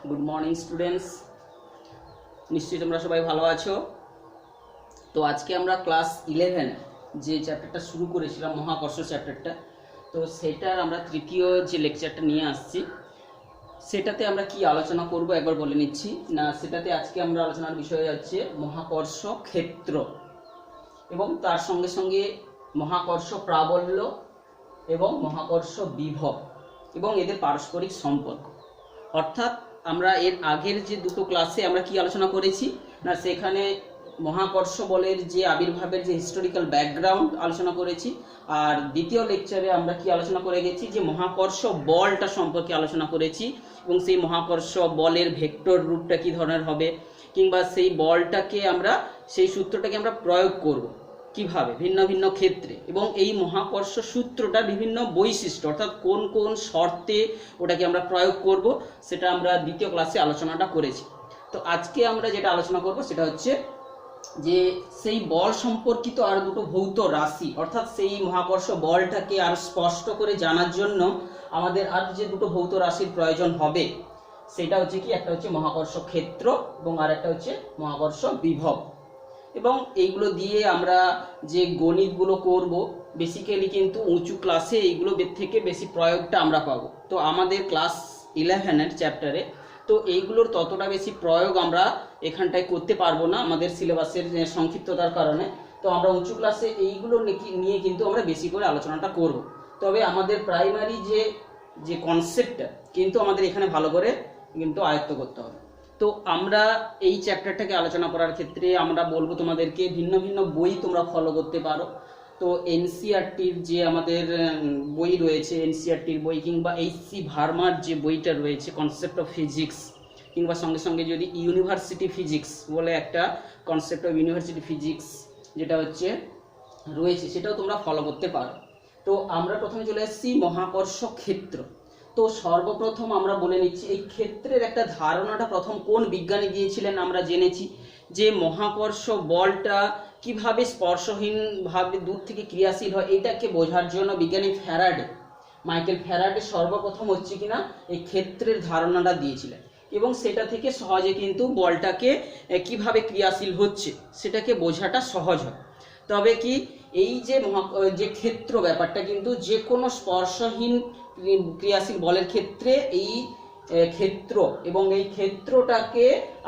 Good morning students, নিশ্চয়ই তোমরা সবাই ভালো আছো। তো আজকে আমরা ক্লাস 11 যে চ্যাপ্টারটা শুরু করেছিলাম মহাকর্ষ চ্যাপ্টারটা, তো সেটার আমরা তৃতীয় যে লেকচারটা নিয়ে আসছি সেটাতে আমরা কি আলোচনা করব একবার বলে নিচ্ছি না। সেটাতে আজকে আমরা আলোচনার বিষয় হচ্ছে মহাকর্ষ ক্ষেত্র এবং তার সঙ্গে সঙ্গে মহাকর্ষ প্রাবল্য এবং মহাকর্ষ বিভব এবং এদের পারস্পরিক সম্পর্ক। অর্থাৎ আমরা এর আগের যে দুটো ক্লাসে আমরা কি আলোচনা করেছি না, সেখানে মহাকর্ষ বলের যে আবির্ভাবের যে হিস্টোরিক্যাল ব্যাকগ্রাউন্ড আলোচনা করেছি, আর দ্বিতীয় লেকচারে আমরা কি আলোচনা করে গেছি যে মহাকর্ষ বলটা সম্পর্কে আলোচনা করেছি এবং সেই মহাকর্ষ বলের ভেক্টর রূপটা কী ধরনের হবে, কিংবা সেই বলটাকে আমরা সেই সূত্রটাকে আমরা প্রয়োগ করব কিভাবে ভিন্ন ভিন্ন ক্ষেত্রে, এবং এই মহাকর্ষ সূত্রটার বিভিন্ন বৈশিষ্ট্য অর্থাৎ কোন কোন শর্তে ওটাকে আমরা প্রয়োগ করব সেটা আমরা দ্বিতীয় ক্লাসে আলোচনাটা করেছি। তো আজকে আমরা যেটা আলোচনা করব সেটা হচ্ছে যে সেই বল সম্পর্কিত আর দুটো ভৌত রাশি, অর্থাৎ সেই মহাকর্ষ বলটাকে আর স্পষ্ট করে জানার জন্য আমাদের আর যে দুটো ভৌত রাশির প্রয়োজন হবে সেটা হচ্ছে কি, একটা হচ্ছে মহাকর্ষ ক্ষেত্র এবং আর একটা হচ্ছে মহাকর্ষ বিভব। এবং এইগুলো দিয়ে আমরা যে গণিতগুলো করব বেসিক্যালি কিন্তু উঁচু ক্লাসে এইগুলো থেকে বেশি প্রয়োগটা আমরা পাবো। তো আমাদের ক্লাস 11 চ্যাপ্টারে তো এইগুলোর ততটা বেশি প্রয়োগ আমরা এখানটায় করতে পারবো না আমাদের সিলেবাসের সংক্ষিপ্ততার কারণে। তো আমরা উঁচু ক্লাসে এইগুলো নিয়ে কিন্তু আমরা বেশি করে আলোচনাটা করব। তবে আমাদের প্রাইমারি যে কনসেপ্টটা কিন্তু আমাদের এখানে ভালো করে কিন্তু আয়ত্ত করতে হবে। তো আমরা এই চ্যাপ্টারটাকে আলোচনা করার ক্ষেত্রে আমরা বলবো তোমাদেরকে ভিন্ন ভিন্ন বই তোমরা ফলো করতে পারো। তো এনসিইআরটির যে আমাদের বই রয়েছে, এনসিইআরটির বই কিংবা এইচ.সি. ভার্মার যে বইটা রয়েছে কনসেপ্ট অফ ফিজিক্স, কিংবা সঙ্গে সঙ্গে যদি ইউনিভার্সিটি ফিজিক্স বলে একটা কনসেপ্ট অফ ইউনিভার্সিটি ফিজিক্স যেটা হচ্ছে রয়েছে সেটাও তোমরা ফলো করতে পারো। তো আমরা প্রথমে চলে এসেছি মহাকর্ষ ক্ষেত্র। তো সর্বপ্রথম আমরা বলে নিচ্ছি এই ক্ষেত্রের একটা ধারণাটা প্রথম কোন বিজ্ঞানী দিয়েছিলেন। আমরা জেনেছি যে মহাকর্ষ বলটা কিভাবে স্পর্শহীনভাবে দূর থেকে ক্রিয়াশীল হয় এটাকে বোঝার জন্য বিজ্ঞানী মাইকেল ফ্যারাডে সর্বপ্রথম হচ্ছে কিনা এই ক্ষেত্রের ধারণাটা দিয়েছিলেন, এবং সেটা থেকে সহজে কিন্তু বলটাকে কিভাবে ক্রিয়াশীল হচ্ছে সেটাকে বোঝাটা সহজ হয়। তবে কি এই যে ক্ষেত্র ব্যাপারটা কিন্তু যে কোনো স্পর্শহীন ক্রিয়াশীল বলের ক্ষেত্রে এই ক্ষেত্র এবং এই ক্ষেত্রটাকে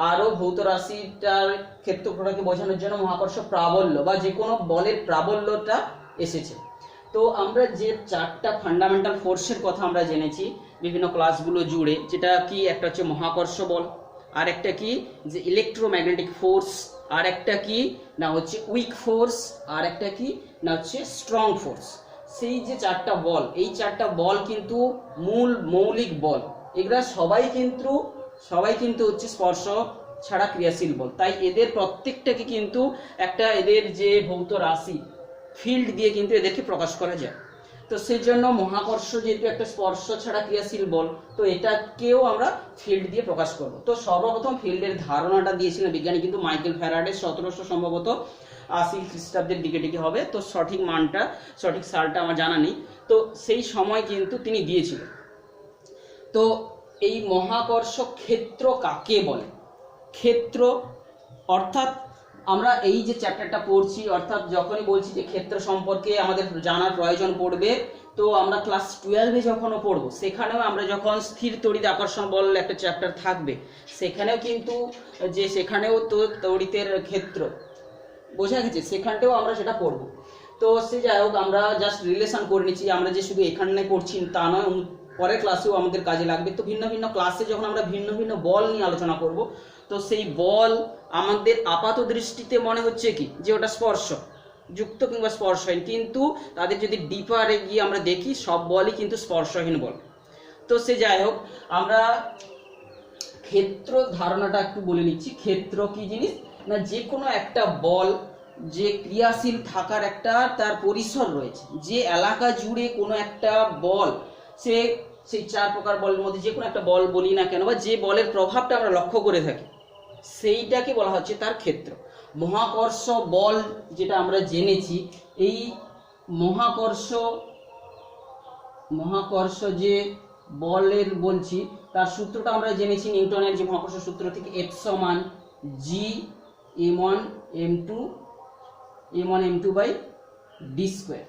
আরো ভৌত রাশিটার ক্ষেত্রটাকে বোঝানোর জন্য মহাকর্ষ প্রাবল্য বা যে কোনো বলের প্রাবল্যটা এসেছে। তো আমরা যে চারটা ফান্ডামেন্টাল ফোর্সের কথা আমরা জেনেছি বিভিন্ন ক্লাসগুলো জুড়ে, যেটা কি একটা হচ্ছে মহাকর্ষ বল, আর একটা কি যে ইলেকট্রোম্যাগনেটিক ফোর্স, আর একটা কি না হচ্ছে উইক ফোর্স, আর একটা কি না হচ্ছে স্ট্রং ফোর্স। সেই যে চারটা বল, এই চারটা বল কিন্তু মৌলিক বল, এগুলা সবাই কিন্তু হচ্ছে স্পর্শ ছাড়া ক্রিয়াশীল বল। তাই এদের প্রত্যেকটাকে কিন্তু একটা এদের যে ভৌত রাশি ফিল্ড দিয়ে কিন্তু এদেরকে প্রকাশ করা যায়। তো সেই জন্য মহাকর্ষ যেহেতু একটা স্পর্শ ছাড়া ক্রিয়াশীল বল, তো এটাকেও আমরা ফিল্ড দিয়ে প্রকাশ করব। তো সর্বপ্রথম ফিল্ডের ধারণাটা দিয়েছিলেন বিজ্ঞানী কিন্তু মাইকেল ফ্যারাডে 1700 সম্ভবত 80 খ্রিস্টাব্দের দিকে হবে। তো সঠিক সালটা আমার জানা নেই। তো সেই সময় কিন্তু তিনি দিয়েছিলেন। তো এই মহাকর্ষ ক্ষেত্র কাকে বলে? ক্ষেত্র অর্থাৎ আমরা এই যে চ্যাপ্টারটা পড়ছি, অর্থাৎ যখনই বলছি যে ক্ষেত্র সম্পর্কে আমাদের জানার প্রয়োজন পড়বে, তো আমরা ক্লাস 12-এ যখনও পড়বো সেখানেও আমরা যখন স্থির তড়িৎ আকর্ষণ বল একটা চ্যাপ্টার থাকবে সেখানেও কিন্তু সেখানেও তো তড়িতের ক্ষেত্র বোঝা গেছে, সেখানটাও আমরা সেটা পড়বো। তো সে যাই হোক, আমরা জাস্ট রিলেশন করে নিচ্ছি, আমরা যে শুধু এখানে পড়ছি তা নয়, পরের ক্লাসেও আমাদের কাজে লাগবে। তো ভিন্ন ভিন্ন ক্লাসে যখন আমরা ভিন্ন ভিন্ন বল নিয়ে আলোচনা করব, তো সেই বল আমাদের আপাত দৃষ্টিতে মনে হচ্ছে কি যে ওটা স্পর্শ যুক্ত কিংবা স্পর্শহীন, কিন্তু তাদের যদি ডিপারে গিয়ে আমরা দেখি সব বলই কিন্তু স্পর্শহীন বল। তো সে যাই হোক, আমরা ক্ষেত্র ধারণাটা একটু বলে নিচ্ছি। ক্ষেত্র কি জিনিস না, যে কোনো একটা বল যে ক্রিয়াশীল থাকার একটা তার পরিসর রয়েছে, যে এলাকা জুড়ে কোনো একটা বল সেই চার প্রকার বলের মধ্যে যে কোনো একটা বল বলি না কেন, বা যে বলের প্রভাবটা আমরা লক্ষ্য করে থাকি সেইটাকে বলা হচ্ছে তার ক্ষেত্র। মহাকর্ষ বল যেটা আমরা জেনেছি, এই মহাকর্ষ যে বলের বলছি, তার সূত্রটা আমরা জেনেছি নিউটনের যে মহাকর্ষ সূত্র থেকে F সমান G m1 m2 by D square.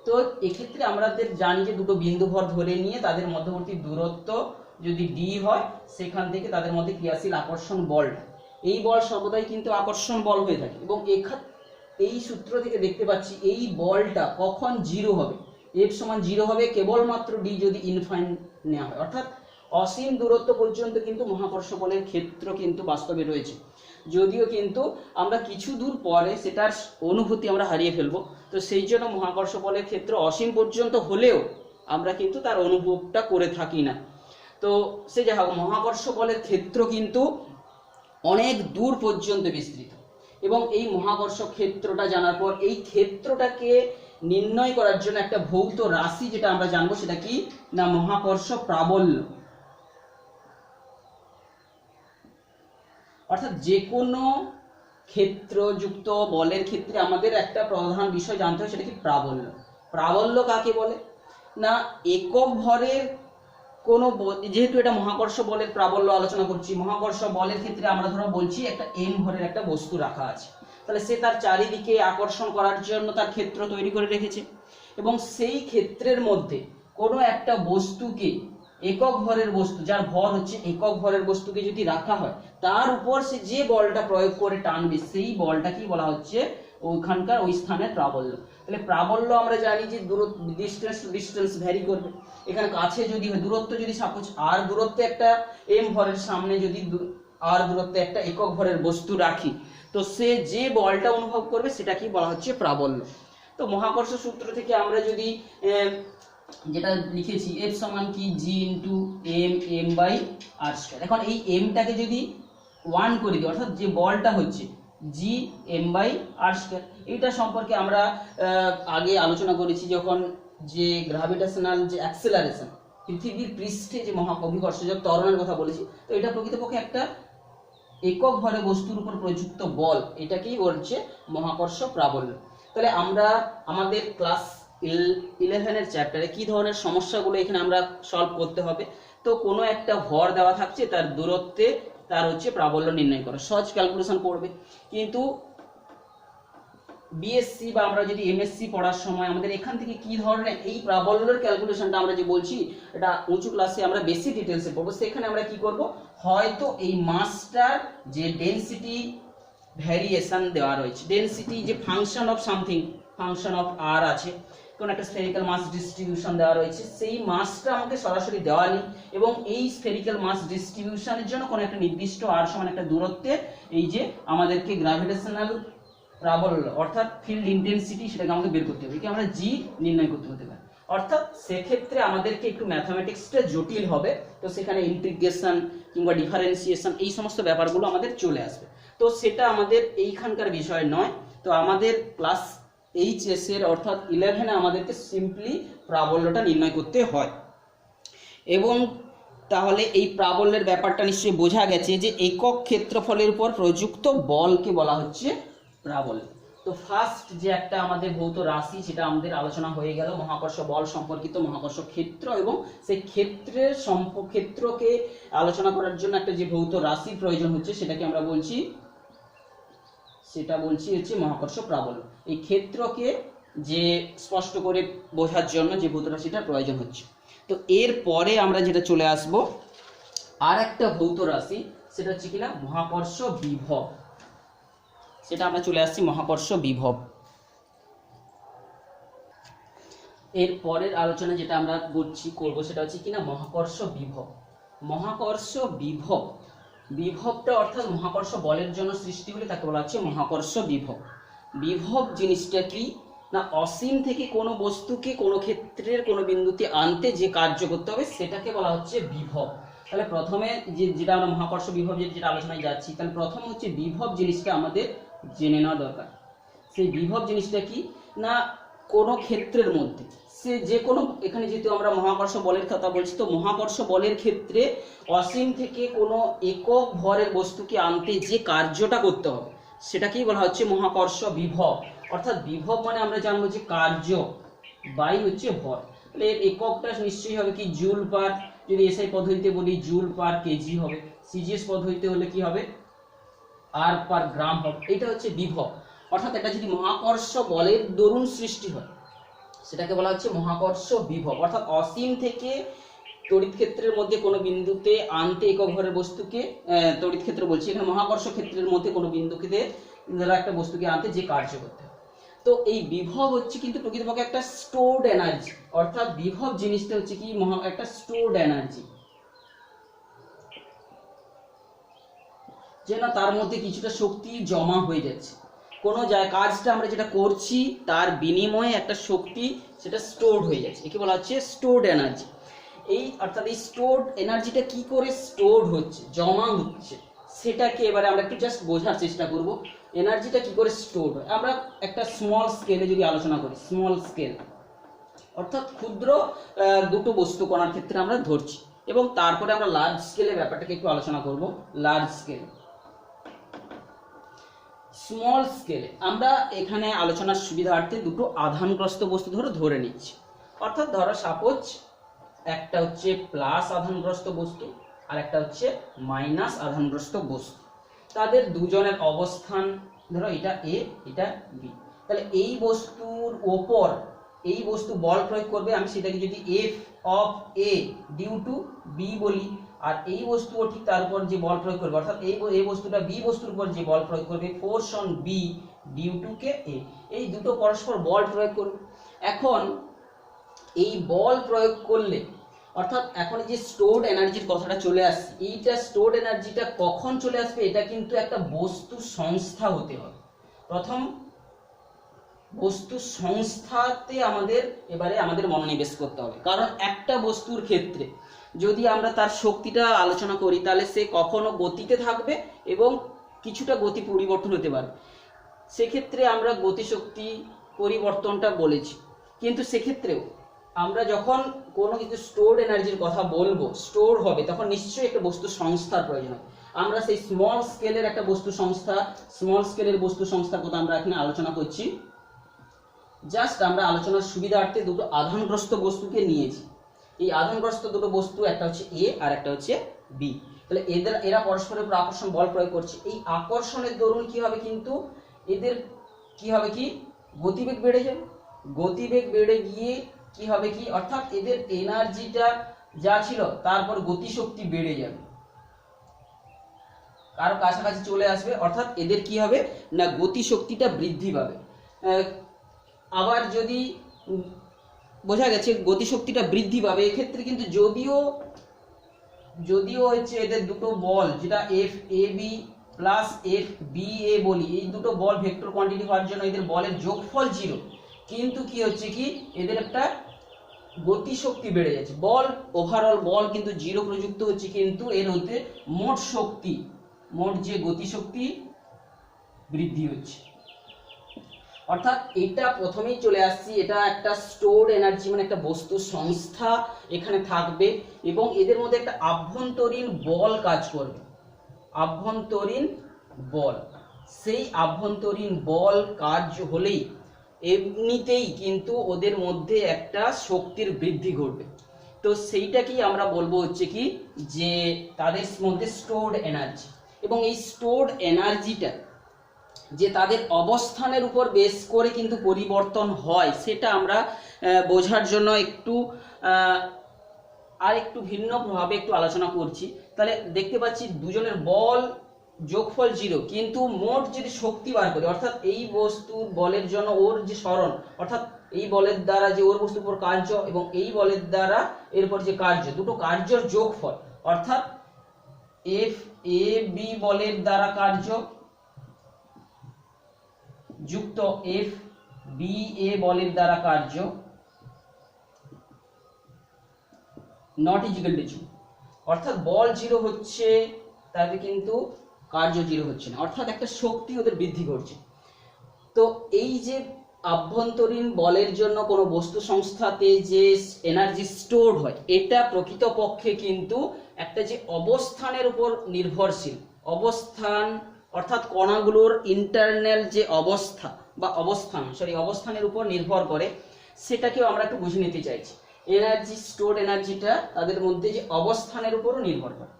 তো এক্ষেত্রে আমাদের জানি যে দুটো বিন্দু ভর ধরে নিয়ে তাদের মধ্যবর্তী দূরত্ব যদি ডি হয়, সেখান থেকে তাদের মধ্যে ক্রিয়াশীল আকর্ষণ বলটা, এই বল সর্বদাই কিন্তু আকর্ষণ বল হয়ে থাকে। এবং এই সূত্র থেকে দেখতে পাচ্ছি এই বলটা কখন জিরো হবে, এফ সমান জিরো হবে কেবলমাত্র ডি যদি ইনফাইনাইট নেওয়া হয়, অর্থাৎ অসীম দূরত্ব পর্যন্ত কিন্তু মহাকর্ষ বলের ক্ষেত্র কিন্তু বাস্তবে রয়েছে। যদিও কিন্তু আমরা কিছু দূর পরে সেটার অনুভূতি আমরা হারিয়ে ফেলবো, তো সেই জন্য মহাকর্ষ বলের ক্ষেত্র অসীম পর্যন্ত হলেও আমরা কিন্তু তার অনুভবটা করে থাকি না। তো সে যাই হোক, মহাকর্ষ বলের ক্ষেত্র কিন্তু অনেক দূর পর্যন্ত বিস্তৃত। এবং এই মহাকর্ষ ক্ষেত্রটা জানার পর এই ক্ষেত্রটাকে নির্ণয় করার জন্য একটা ভৌত রাশি যেটা আমরা জানবো, সেটা কি না মহাকর্ষ প্রাবল্য। অর্থাৎ যে কোনো ক্ষেত্রযুক্ত বলের ক্ষেত্রে আমাদের একটা প্রধান বিষয় জানতে হয়, সেটা কি প্রাবল্য। প্রাবল্য কাকে বলে না একক ভরের কোনো, যেহেতু এটা মহাকর্ষ বলের প্রাবল্য আলোচনা করছি, মহাকর্ষ বলের ক্ষেত্রে আমরা ধরো বলছি একটা এম ভরের একটা বস্তু রাখা আছে, তাহলে সে তার চারিদিকে আকর্ষণ করার জন্য তার ক্ষেত্র তৈরি করে রেখেছে। এবং সেই ক্ষেত্রের মধ্যে কোনো একটা বস্তুকে, একক ভরের বস্তু যার ভর হচ্ছে একক ভরের বস্তুকে যদি রাখা হয়, তার উপর সে যে বলটা প্রয়োগ করে টানবে, সেই বলটাকেই বলা হচ্ছে ওইখানকার ওই স্থানের প্রাবল্য। তাহলে প্রাবল্য আমরা জানি যে ডিস্টেন্স টু ডিস্টেন্স ভ্যারি করবে। এখানে কাছে যদি হয়, দূরত্ব যদি সাপোজ আর দূরত্বে একটা এম ভরের সামনে যদি আর দূরত্বে একটা একক ভরের বস্তু রাখি, তো সে যে বলটা অনুভব করবে সেটাকেই বলা হচ্ছে প্রাবল্য। তো মহাকর্ষ সূত্র থেকে আমরা যদি যেটা লিখেছি এফ সমান কি G into M by R square, এখন এই এমটাকে যদি 1 করে দিই, অর্থাৎ যে বলটা হচ্ছে G M by R square, এইটা সম্পর্কে আমরা আগে আলোচনা করেছি যখন যে গ্র্যাভিটেশনাল যে অ্যাক্সেলারেশন, পৃথিবীর পৃষ্ঠে যে অভিকর্ষজ ত্বরণের কথা বলেছি। তো এটা প্রকৃতপক্ষে একটা একক ভরে বস্তুর উপর প্রযুক্ত বল, এটাকেই বলছে মহাকর্ষ প্রাবল্য। তাহলে আমরা আমাদের ক্লাস 11-এর চ্যাপ্টারে কি ধরনের সমস্যাগুলো এখানে আমরা সলভ করতে হবে। তো কোনো একটা ভর দেওয়া থাকছে, তার দূরত্বে তার হচ্ছে প্রাবল্য নির্ণয় করা, সহজ ক্যালকুলেশন করবে। কিন্তু বিএসসি বা আমরা যদি এমএসসি পড়ার সময় আমাদের এখান থেকে কি ধরনের এই প্রাবল্যের ক্যালকুলেশনটা আমরা যে বলছি, এটা উঁচু ক্লাসে আমরা বেশি ডিটেলসে পড়বো। সেখানে আমরা কি করব, হয়তো এই মাসটার যে ডেনসিটি ভ্যারিয়েশন দেওয়া রয়েছে, ডেনসিটি যে function of something, function of R আছে, কোন একটা স্ফেরিক্যাল মাস ডিস্ট্রিবিউশন দেওয়া রয়েছে, সেই মাসটা আমাকে সরাসরি দেওয়া নেই, এবং এই স্ফেরিক্যাল মাস ডিস্ট্রিবিউশনের জন্য কোন একটা নির্দিষ্ট আর সমান একটা দূরত্বে এই যে আমাদেরকে গ্র্যাভিটেশনাল প্রাবল্য অর্থাৎ ফিল্ড ইন্টেন্সিটি, সেটাকে আমাকে বের করতে হবে, কি আমরা জি নির্ণয় করতে হতে পারে। অর্থাৎ সেক্ষেত্রে আমাদেরকে একটু ম্যাথামেটিক্সটা জটিল হবে, তো সেখানে ইন্টিগ্রেশন কিংবা ডিফারেন্সিয়েশন এই সমস্ত ব্যাপারগুলো আমাদের চলে আসবে। তো সেটা আমাদের এইখানকার বিষয় নয়। তো আমাদের ক্লাস এইচএস এর অর্থাৎ 11-এ আমাদেরকে সিম্পলি প্রাবল্যটা নির্ণয় করতে হয়। এবং তাহলে এই প্রাবল্যের ব্যাপারটা নিশ্চয়ই বোঝা গেছে যে একক ক্ষেত্রফলের উপর প্রযুক্ত বলকে বলা হচ্ছে প্রাবল্য। তো ফার্স্ট যে একটা আমাদের ভৌত রাশি, সেটা আমাদের আলোচনা হয়ে গেল মহাকর্ষ বল সম্পর্কিত, মহাকর্ষ ক্ষেত্র, এবং সেই ক্ষেত্রকে আলোচনা করার জন্য একটা যে ভৌত রাশির প্রয়োজন হচ্ছে সেটাকে আমরা বলছি হচ্ছে মহাকর্ষ প্রাবল্য। এই ক্ষেত্রকে যে স্পষ্ট করে বোঝার জন্য যে ভৌত রাশিটার প্রয়োজন হচ্ছে। তো এর পরে আমরা যেটা চলে আসব আর একটা ভৌত রাশি, সেটা হচ্ছে কিনা মহাকর্ষ বিভব। সেটা আমরা চলে আসছি মহাকর্ষ বিভব। এর পরের আলোচনা যেটা আমরা করব সেটা হচ্ছে কিনা মহাকর্ষ বিভব। মহাকর্ষ বিভবটা অর্থাৎ মহাকর্ষ বলের জন্য সৃষ্টি হলে তাকে বলা হচ্ছে মহাকর্ষ বিভব। বিভব জিনিসটা কি না অসীম থেকে কোনো বস্তুকে কোনো ক্ষেত্রের কোনো বিন্দুতে আনতে যে কার্য করতে হবে সেটাকে বলা হচ্ছে বিভব। তাহলে প্রথমে যেটা আমরা মহাকর্ষ বিভব যেটা আলোচনায় যাচ্ছি, তাহলে প্রথম হচ্ছে বিভব জিনিসটা আমাদের জেনে নেওয়া দরকার। সেই বিভব জিনিসটা কি না কোনো ক্ষেত্রের মধ্যে সে যে কোনো, এখানে যেহেতু আমরা মহাকর্ষ বলের কথা বলছি, তো মহাকর্ষ বলের ক্ষেত্রে অসীম থেকে কোনো একক ভরের বস্তুকে আনতে যে কার্যটা করতে হবে সেটাকেই বলা হচ্ছে মহাকর্ষ বিভব। অর্থাৎ বিভব মানে আমরা জানবো যে কার্য বাই হচ্ছে ভর। তাহলে এর এককটা নিশ্চয়ই হবে কি জুল পার যদি এসআই পদ্ধতিতে বলি জুল পার কেজি হবে, সিজিএস পদ্ধতিতে হলে কি হবে আর পার গ্রাম হবে। এটা হচ্ছে বিভব, অর্থাৎ এটা যদি মহাকর্ষ বলের দরুন সৃষ্টি হয় সেটাকে বলা হচ্ছে মহাকর্ষ বিভব। অর্থাৎ অসীম থেকে তড়িৎ ক্ষেত্রের মধ্যে কোনো বিন্দুতে আনতে একক ভরের বস্তুকে, তড়িৎ ক্ষেত্র বলছি এখানে, মহাকর্ষ ক্ষেত্রের মধ্যে কোনো বিন্দুকে দ্বারা একটা বস্তুকে আনতে যে কার্য করতে হয়। তো এই বিভব হচ্ছে কিন্তু প্রকৃতপক্ষে একটা স্টোরড এনার্জি, অর্থাৎ বিভব জিনিসটা হচ্ছে কি একটা স্টোরড এনার্জি, যে না তার মধ্যে কিছুটা শক্তি জমা হয়ে যাচ্ছে, কোনো কাজটা আমরা যেটা করছি তার বিনিময়ে একটা শক্তি সেটা স্টোরড হয়ে যাচ্ছে, একে বলা হচ্ছে স্টোরড এনার্জি। এই অর্থাৎ এই স্টোরড এনার্জিটা কি করে স্টোরড হচ্ছে, জমা হচ্ছে, সেটাকে এবারে আমরা একটু জাস্ট বোঝার চেষ্টা করব। এনার্জিটা কি করে স্টোরড হয় আমরা একটা স্মল স্কেলে যদি আলোচনা করি, স্মল স্কেল অর্থাৎ ক্ষুদ্র দুটো বস্তু কণার ক্ষেত্রে আমরা ধরছি, এবং তারপরে আমরা লার্জ স্কেলে ব্যাপারটাকে একটু আলোচনা করব। লার্জ স্কেল, স্মল স্কেলে আমরা এখানে আলোচনার সুবিধার্থে দুটো আধানগ্রস্ত বস্তু ধরে নিচ্ছি। অর্থাৎ ধরো সাপোজ একটা হচ্ছে প্লাস আধানগ্রস্ত বস্তু আর একটা হচ্ছে মাইনাস আধানগ্রস্ত বস্তু, তাদের দুজনের অবস্থান ধরো এটা এ এটা বি, তাহলে এই বস্তুর ওপর এই বস্তু বল প্রয়োগ করবে, আমি সেটাকে যদি F of A due to B বলি, আর এই বস্তুও ঠিক তার উপর যে বল প্রয়োগ করবে, অর্থাৎ এই বস্তুটা বি বস্তুর উপর যে বল প্রয়োগ করবে force on B due to কে এ, এই দুটো পরস্পর বল প্রয়োগ করবে। এখন এই বল প্রয়োগ করলে অর্থাৎ এখন যে স্টোরড এনার্জির কথাটা চলে আসছে, এইটা স্টোরড এনার্জিটা কখন চলে আসবে, এটা কিন্তু একটা বস্তু সংস্থা হতে হবে। প্রথম বস্তু সংস্থাতে আমাদের মনোনিবেশ করতে হবে, কারণ একটা বস্তুর ক্ষেত্রে যদি আমরা তার শক্তিটা আলোচনা করি তাহলে সে কখনো গতিতে থাকবে এবং কিছুটা গতি পরিবর্তন হতে পারে। সেক্ষেত্রে আমরা গতিশক্তি পরিবর্তনটা বলেছি, কিন্তু সেক্ষেত্রেও আমরা যখন কোনো কিছু স্টোরড এনার্জির কথা বলবো, স্টোর হবে, তখন নিশ্চয়ই একটা বস্তু সংস্থার প্রয়োজন হবে। আমরা সেই স্মল স্কেলের একটা বস্তু সংস্থা, স্মল স্কেলের বস্তু সংস্থার কথা আমরা এখানে আলোচনা করছি। জাস্ট আমরা আলোচনার সুবিধার্থে দুটো আধানগ্রস্ত বস্তুকে নিয়েছি। এই আধানগ্রস্ত দুটো বস্তু একটা হচ্ছে এ আর একটা হচ্ছে বি, তাহলে এরা পরস্পরের উপর আকর্ষণ বল প্রয়োগ করছে। এই আকর্ষণের দরুন কি হবে, কিন্তু এদের কি হবে কি গতিবেগ বেড়ে যাবে, গতিবেগ বেড়ে গিয়ে কি হবে কি অর্থাৎ এদের এনার্জিটা যা ছিল তারপর গতিশক্তি বেড়ে যাবে, কারো কাছাকাছি চলে আসবে, অর্থাৎ এদের কি হবে না গতিশক্তিটা বৃদ্ধি পাবে। আবার যদি বোঝা গেছে গতিশক্তিটা বৃদ্ধি পাবে, এক্ষেত্রে কিন্তু যদিও হচ্ছে এদের দুটো বল যেটা F A B plus F B A বলি, এই দুটো বল ভেক্টর কোয়ান্টিটি হওয়ার জন্য এদের বলের যোগফল 0, কিন্তু কি হচ্ছে কি এদের একটা গতিশক্তি বেড়ে যাচ্ছে, বল ওভারঅল বল কিন্তু 0 প্রযুক্ত হচ্ছে, কিন্তু এর মধ্যে মোট যে গতিশক্তি বৃদ্ধি হচ্ছে। অর্থাৎ এটা প্রথমেই চলে আসছি, এটা একটা স্টোরড এনার্জি, মানে একটা বস্তু সংস্থা এখানে থাকবে এবং এদের মধ্যে একটা আভ্যন্তরীণ বল কাজ করবে, আভ্যন্তরীণ বল। সেই আভ্যন্তরীণ বল কাজ হলেই এমনিতেই কিন্তু ওদের মধ্যে একটা শক্তির বৃদ্ধি ঘটবে। তো সেইটাকেই আমরা বলবো হচ্ছে কি যে তাদের মধ্যে স্টোরড এনার্জি, এবং এই স্টোরড এনার্জিটা যে তাদের অবস্থানের উপর বেস করে কিন্তু পরিবর্তন হয়, সেটা আমরা বোঝার জন্য একটু ভিন্নভাবে একটু আলোচনা করছি। তাহলে দেখতে পাচ্ছি দুজনের বল যোগফল 0, কিন্তু মোট যদি শক্তি বার করি, অর্থাৎ এই বস্তুর বলের জন্য ওর যে সরণ, অর্থাৎ এই বলের দ্বারা যে ওর বস্তুর উপর কার্য এবং এই বলের দ্বারা এরপর যে কার্য, দুটো কার্যর যোগফল, অর্থাৎ এফ এ বি বলের দ্বারা কার্য যুক্ত এফ বি এ বলের দ্বারা কার্য নট ইকুয়াল টু 0, অর্থাৎ বল 0 হচ্ছে তাতে কিন্তু কার্য 0 হচ্ছে না, অর্থাৎ একটা শক্তি ওদের বৃদ্ধি করছে। তো এই যে আভ্যন্তরীণ বলের জন্য কোনো বস্তু সংস্থাতে যে এনার্জি স্টোরড হয়, এটা প্রকৃতপক্ষে কিন্তু একটা যে অবস্থানের উপর নির্ভরশীল, অবস্থান অর্থাৎ কণাগুলোর ইন্টারনাল যে অবস্থা বা অবস্থানের উপর নির্ভর করে, সেটাকেও আমরা একটু বুঝে নিতে চাইছি। এনার্জি স্টোর এনার্জিটা তাদের মধ্যে যে অবস্থানের উপরও নির্ভর করে।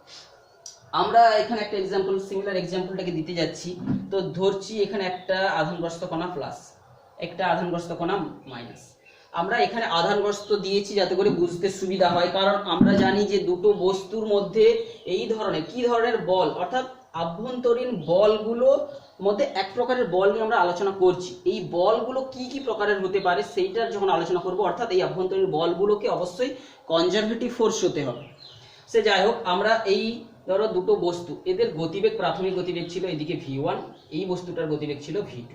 আমরা এখানে একটা এক্সাম্পল, সিমিলার এক্সাম্পলটাকে দিতে যাচ্ছি। তো ধরছি এখানে একটা আধানগ্রস্ত কণা প্লাস, একটা আধানগ্রস্ত কণা মাইনাস। আমরা এখানে আধানগ্রস্ত দিয়েছি যাতে করে বুঝতে সুবিধা হয়, কারণ আমরা জানি যে দুটো বস্তুর মধ্যে এই ধরনের কি ধরনের বল, অর্থাৎ আভ্যন্তরীণ বলগুলো মধ্যে এক প্রকারের বল নিয়ে আমরা আলোচনা করছি। এই বলগুলো কি কি প্রকারের হতে পারে সেইটার যখন আলোচনা করব, অর্থাৎ এই আভ্যন্তরীণ বলগুলোকে অবশ্যই কনজারভেটিভ ফোর্স হতে হবে। সে যাই হোক, আমরা এই ধরো দুটো বস্তু, এদের গতিবেগ, প্রাথমিক গতিবেগ ছিল এদিকে v1, এই বস্তুটার গতিবেগ ছিল v2।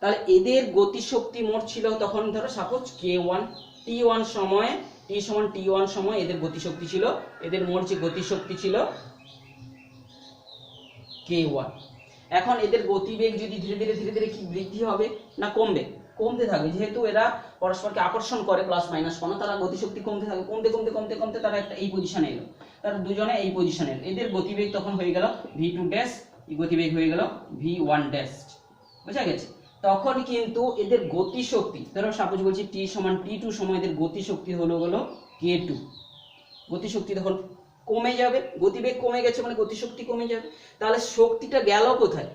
তাহলে এদের গতিশক্তি মোট ছিল তখন ধরো সাপোজ k1, t1 সময়ে, t সমান t1 সময় এদের গতিশক্তি ছিল, এদের মোট যে গতিশক্তি ছিল k1। এখন এদের গতিবেগ যদি ধীরে ধীরে ধীরে ধীরে কি বৃদ্ধি হবে না কমবে? কমতে থাকবে, যেহেতু এরা পরস্পরকে আকর্ষণ করে প্লাস মাইনাস কোণ, তারা গতিশক্তি কমতে থাকবে, কমতে কমতে কমতে কমতে তারা একটা এই পজিশনে এলো, তারা দুজনে এই পজিশনে এলো। এদের গতিবেগ তখন হয়ে গেল v2 ড্যাশ, এই গতিবেগ হয়ে গেল v1 ড্যাশ, বুঝা গেছে? তখন কিন্তু এদের গতিশক্তি, ধরো সাপোজ বলছি t সমান t2 সময় এদের গতিশক্তি হলো k2। গতিশক্তি তখন কমে যাবে, গতিবেগ কমে গেছে মানে গতিশক্তি কমে যাবে। তাহলে শক্তিটা গেল কোথায়?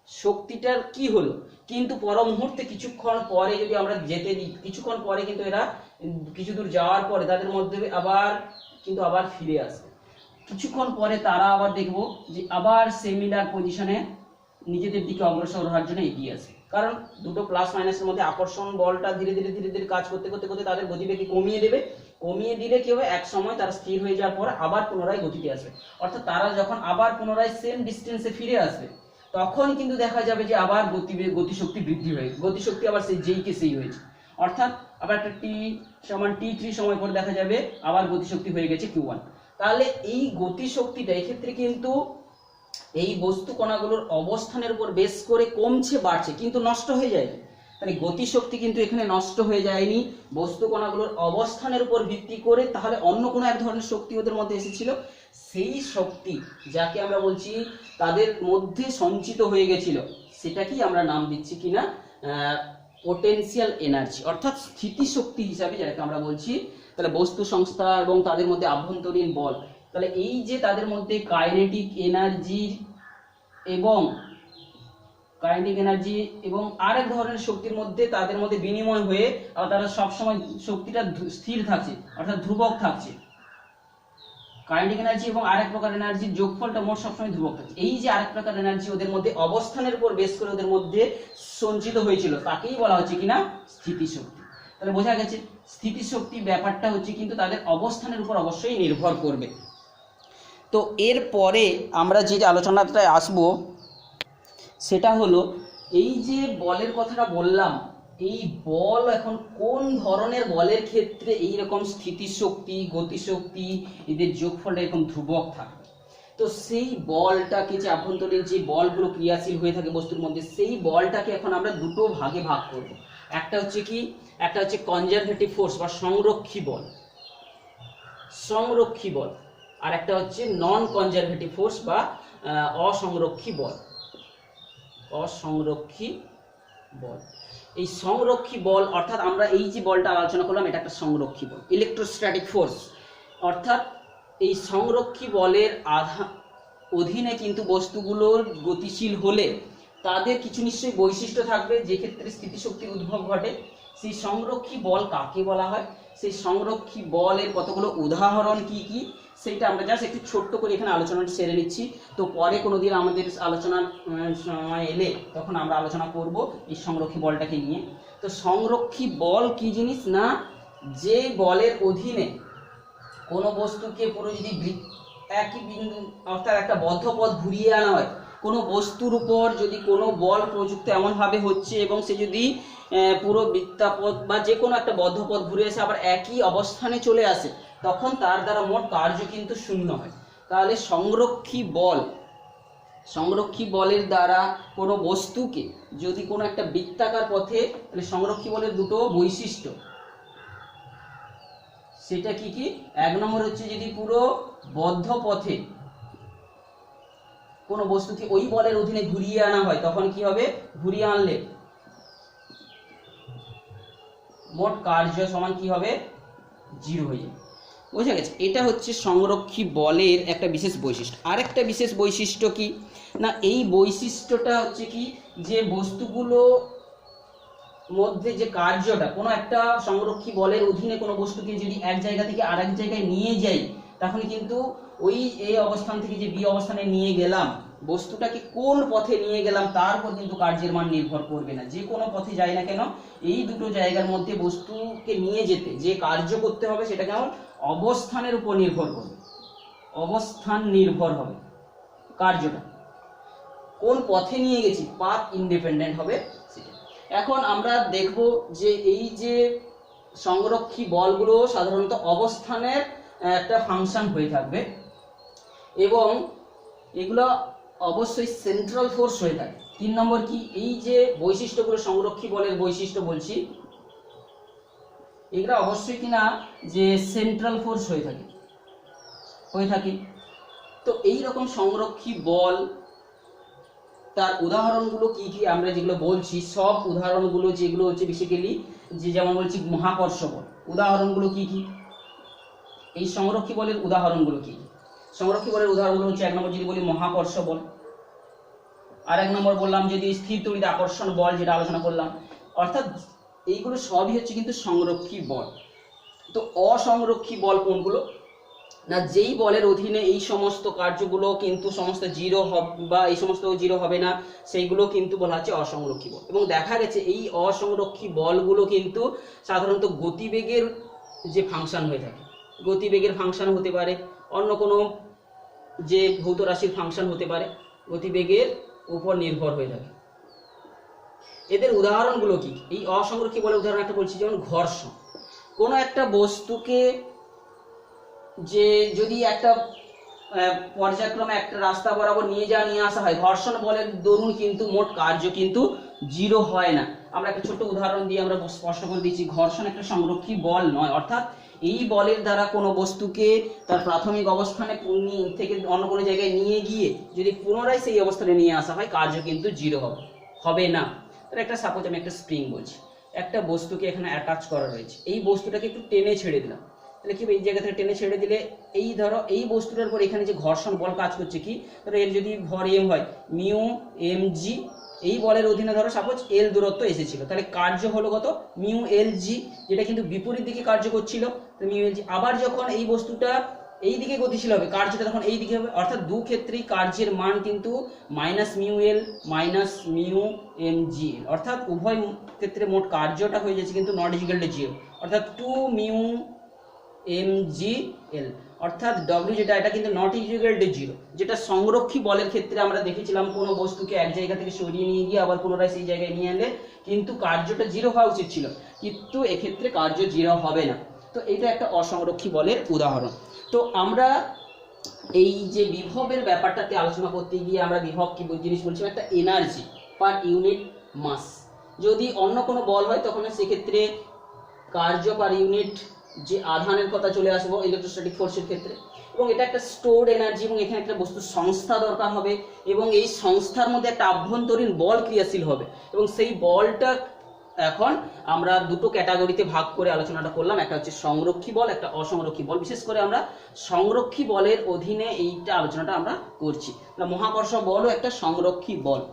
শক্তিটার কি হলো? কিন্তু পর মুহূর্তে কিছুক্ষণ পরে যদি আমরা যেতে দিই, কিছুক্ষণ পরে কিন্তু এরা কিছু দূর যাওয়ার পরে তাদের মধ্যে আবার ফিরে আসবে। কিছুক্ষণ পরে তারা আবার দেখবো যে আবার সিমিলার পজিশনে নিজেদের দিকে অগ্রসর হওয়ার জন্য এগিয়ে আসে, কারণ দুটো প্লাস মাইনাসের মধ্যে আকর্ষণ বলটা ধীরে ধীরে ধীরে ধীরে কাজ করতে করতে করতে তাদের গতিবেগকে কমিয়ে দেবে। কমিয়ে দিলে কি হবে, এক সময় তারা স্থির হয়ে যাওয়ার পর আবার পুনরায় গতিতে আসবে। অর্থাৎ তারা যখন আবার পুনরায় সেম ডিস্টেন্সে ফিরে আসবে, তখন কিন্তু দেখা যাবে যে আবার গতিশক্তি বৃদ্ধি হয়ে, গতিশক্তি আবার সেই যেই কে সেই হয়েছে। অর্থাৎ আবার একটা t সমান t3 সময় পর দেখা যাবে আবার গতিশক্তি হয়ে গেছে q1। তাহলে এই গতিশক্তিটা এক্ষেত্রে কিন্তু এই বস্তু কণাগুলোর অবস্থানের উপর বেস করে কমছে বাড়ছে, কিন্তু নষ্ট হয়ে যায়নি। তাহলে গতিশক্তি কিন্তু এখানে নষ্ট হয়ে যায়নি, বস্তু কণাগুলোর অবস্থানের উপর ভিত্তি করে তাহলে অন্য কোনো এক ধরনের শক্তি ওদের মধ্যে এসেছিল। সেই শক্তি যাকে আমরা বলছি তাদের মধ্যে সঞ্চিত হয়ে গেছিল, সেটাকেই আমরা নাম দিচ্ছি কিনা পোটেনশিয়াল এনার্জি, অর্থাৎ স্থিতিশক্তি হিসাবে যাকে আমরা বলছি। তাহলে বস্তু সংস্থা এবং তাদের মধ্যে আভ্যন্তরীণ বল, তাহলে এই যে তাদের মধ্যে কাইনেটিক এনার্জি এবং আরেক ধরনের শক্তির মধ্যে তাদের মধ্যে বিনিময় হয়ে তারা সবসময় শক্তিটা স্থির থাকছে, অর্থাৎ ধ্রুবক থাকছে। কাইনেটিক এনার্জি এবং আরেক প্রকার এনার্জির যোগফলটা মোট সবসময় ধ্রুবক থাকছে। এই যে আরেক প্রকার এনার্জি ওদের মধ্যে অবস্থানের উপর বেস করে ওদের মধ্যে সঞ্চিত হয়েছিল, তাকেই বলা হচ্ছে কিনা স্থিতিশক্তি। তাহলে বোঝা গেছে স্থিতিশক্তি ব্যাপারটা হচ্ছে কিন্তু তাদের অবস্থানের উপর অবশ্যই নির্ভর করবে। তো এরপরে আমরা যে আলোচনাটায় আসব সেটা হলো এই যে বলের কথাটা বললাম, এই বল এখন কোন ধরনের বলের ক্ষেত্রে এই রকম স্থিতিশক্তি, গতিশক্তি এদের যোগফলটা এরকম ধ্রুবক থাকবে। তো সেই বলটাকে, যে আভ্যন্তরীণ যে বলগুলো ক্রিয়াশীল হয়ে থাকে বস্তুর মধ্যে, সেই বলটাকে এখন আমরা দুটো ভাগে ভাগ করব। একটা হচ্ছে কনজারভেটিভ ফোর্স বা সংরক্ষী বল, আর একটা হচ্ছে নন কনজারভেটিভ ফোর্স বা অসংরক্ষী বল। এই সংরক্ষী বল অর্থাৎ আমরা এই যে বলটা আলোচনা করলাম, এটা একটা সংরক্ষী বল, ইলেকট্রোস্ট্যাটিক ফোর্স। অর্থাৎ এই সংরক্ষী বলের অধীনে কিন্তু বস্তুগুলোর গতিশীল হলে তাদের কিছু নিশ্চয়ই বৈশিষ্ট্য থাকবে, যে ক্ষেত্রে স্থিতিশক্তির উদ্ভব ঘটে। সেই সংরক্ষী বল কাকে বলা হয়, সেই সংরক্ষী বলের কতগুলো উদাহরণ কি কি, সেইটা আমরা জাস্ট একটু ছোট্ট করে এখানে আলোচনাটা সেরে নিচ্ছি। তো পরে কোনোদিন আমাদের আলোচনার সময় এলে তখন আমরা আলোচনা করব এই সংরক্ষী বলটাকে নিয়ে। তো সংরক্ষী বল কি জিনিস না, যে বলের অধীনে কোনো বস্তুকে পুরো যদি একই বিন্দু অর্থাৎ একটা বদ্ধ পথ ঘুরিয়ে আনা হয়, কোনো বস্তুর উপর যদি কোনো বল প্রযুক্ত এমনভাবে হচ্ছে এবং সে যদি পুরো বৃত্তাপথ বা যে কোনো একটা বদ্ধ পথ ঘুরে এসে আবার একই অবস্থানে চলে আসে, তখন তার দ্বারা মোট কার্য কিন্তু শূন্য হয়। তাহলে সংরক্ষী বলের দ্বারা কোনো বস্তুকে যদি কোনো একটা বৃত্তাকার পথে, তাহলে সংরক্ষী বলের দুটো বৈশিষ্ট্য, সেটা কি কি? এক নম্বর হচ্ছে যদি পুরো বদ্ধ পথে কোনো বস্তুকে ওই বলের অধীনে ঘুরিয়ে আনা হয়, তখন কি হবে? ঘুরিয়ে আনলে মোট কার্য সমান কি হবে? জিরো হয়ে যাবে। বোঝা গেছে? এটা হচ্ছে সংরক্ষী বলের একটা বিশেষ বৈশিষ্ট্য। আরেকটা বিশেষ বৈশিষ্ট্য কি না, এই বৈশিষ্ট্যটা হচ্ছে কি যে বস্তুগুলো মধ্যে যে কার্যটা, কোনো একটা সংরক্ষী বলের অধীনে কোনো বস্তুকে যদি এক জায়গা থেকে আরেক জায়গায় নিয়ে যাই, তখন কিন্তু ওই এই অবস্থান থেকে যে বি অবস্থানে নিয়ে গেলাম, বস্তুটাকে কোন পথে নিয়ে গেলাম তার উপর কিন্তু কার্যের মান নির্ভর করবে না। যে কোনো পথে যাই না কেন, এই দুটো জায়গার মধ্যে বস্তুকে নিয়ে যেতে যে কার্য করতে হবে সেটা কেমন অবস্থানের উপর নির্ভর করবে, অবস্থান নির্ভর হবে কার্যটা, কোন পথে নিয়ে গেছি পাথ ইন্ডিপেন্ডেন্ট হবে সেটা। এখন আমরা দেখব যে এই যে সংরক্ষী বলগুলো সাধারণত অবস্থানের একটা ফাংশন হয়ে থাকবে এবং এগুলো অবশ্যই সেন্ট্রাল ফোর্স হয়ে থাকে। 3 নম্বর কি, এই যে বৈশিষ্ট্যগুলো সংরক্ষী বলের বৈশিষ্ট্য বলছি, এগুলো অবশ্যই কিনা যে সেন্ট্রাল ফোর্স হয়ে থাকে। তো এই রকম সংরক্ষী বল তার উদাহরণগুলো কি কি আমরা যেগুলো বলছি, সব উদাহরণগুলো যেগুলো হচ্ছে বেসিক্যালি যে যেমন বলছি মহাকর্ষ বল, উদাহরণগুলো কি কি, এই সংরক্ষী বলের উদাহরণগুলো কি কি? সংরক্ষী বলের উদাহরণগুলো হচ্ছে 1 নম্বর যদি বলি মহাকর্ষ বল, আর 1 নম্বর বললাম যদি স্থির তড়িৎ আকর্ষণ বল যেটা আলোচনা করলাম, অর্থাৎ এইগুলো সবই হচ্ছে কিন্তু সংরক্ষী বল। তো অসংরক্ষী বল কোনগুলো না, যেই বলের অধীনে এই সমস্ত কার্যগুলো কিন্তু সমস্ত জিরো হবে বা এই সমস্ত জিরো হবে না, সেইগুলো কিন্তু বলা হচ্ছে অসংরক্ষী বল। এবং দেখা গেছে এই অসংরক্ষী বলগুলো কিন্তু সাধারণত গতিবেগের যে ফাংশন হয়ে থাকে, গতিবেগের ফাংশন হতে পারে, অন্য কোনো যে ভৌত রাশির ফাংশন হতে পারে, গতিবেগের উপর নির্ভর হয়ে থাকে। এদের উদাহরণগুলো কি? এই অসংরক্ষী বলের উদাহরণ একটা বলছি, যেমন ঘর্ষণ। কোনো একটা বস্তুকে যে যদি একটা পর্যায়ক্রমে একটা রাস্তা বরাবর নিয়ে আসা হয়, ঘর্ষণ বলের দরুন কিন্তু মোট কার্য কিন্তু জিরো হয় না। আমরা একটা ছোট্ট উদাহরণ দিয়ে আমরা স্পষ্ট করে দিচ্ছি, ঘর্ষণ একটা সংরক্ষী বল নয়, অর্থাৎ এই বলের দ্বারা কোনো বস্তুকে তার প্রাথমিক অবস্থানে থেকে অন্য কোনো জায়গায় নিয়ে গিয়ে যদি পুনরায় সেই অবস্থানে নিয়ে আসা হয়, কার্য কিন্তু জিরো হবে না। তাহলে একটা সাপোজ আমি একটা স্প্রিং বলছি, একটা বস্তুকে এখানে অ্যাটাচ করা রয়েছে, এই বস্তুটাকে একটু টেনে ছেড়ে দিলাম, তাহলে কি এই জায়গা থেকে টেনে ছেড়ে দিলে এই ধরো এই বস্তুটার উপর এখানে যে ঘর্ষণ বল কাজ করছে কি, ধরো এর যদি ভর এম হয় মিউ এম জি, এই বলের অধীনে ধরো সাপোজ এল দূরত্ব এসেছিল, তাহলে কার্য হলো কত মিউ এল জি, যেটা কিন্তু বিপরীত দিকে কার্য করছিল, তো মিউ এল জি। আবার যখন এই বস্তুটা এই দিকে গতিশীল হবে, কার্যটা তখন এই দিকে হবে, অর্থাৎ দু ক্ষেত্রেই কার্যের মান কিন্তু minus mu L minus mu M G, অর্থাৎ উভয় ক্ষেত্রে মোট কার্যটা হয়ে যাচ্ছে কিন্তু নট ইকুয়াল টু জিরো, অর্থাৎ 2 মিউ এম জি এল, অর্থাৎ ডব্লিউ যেটা এটা কিন্তু নট ইকুয়াল টু জিরো। যেটা সংরক্ষী বলের ক্ষেত্রে আমরা দেখেছিলাম কোনো বস্তুকে এক জায়গা থেকে সরিয়ে নিয়ে গিয়ে আবার পুনরায় সেই জায়গায় নিয়ে এলে কিন্তু কার্যটা জিরো হওয়া উচিত ছিল, কিন্তু এক্ষেত্রে কার্য জিরো হবে না। তো এটা একটা অসংরক্ষী বলের উদাহরণ। তো আমরা এই যে বিভবের ব্যাপারটাতে আলোচনা করতে গিয়ে আমরা বিভব কি জিনিস বলছিলাম, একটা এনার্জি পার ইউনিট মাস। যদি অন্য কোনো বল হয় তখন সেক্ষেত্রে কার্য পার ইউনিট যে আধানের কথা চলে আসবো ইলেকট্রোস্ট্যাটিক ফোর্সের ক্ষেত্রে, এবং এটা একটা স্টোরড এনার্জি, এবং এখানে একটা বস্তুর সংস্থা দরকার হবে, এবং এই সংস্থার মধ্যে একটা আভ্যন্তরীণ বল ক্রিয়াশীল হবে, এবং সেই বলটা এখন আমরা দুটো ক্যাটাগরিতে ভাগ করে আলোচনাটা করলাম, একটা হচ্ছে সংরক্ষী বল, একটা অসংরক্ষী বল। বিশেষ করে আমরা সংরক্ষী বলের অধীনে এইটা আলোচনাটা আমরা করছি। মহাকর্ষ বলও একটা সংরক্ষী বল।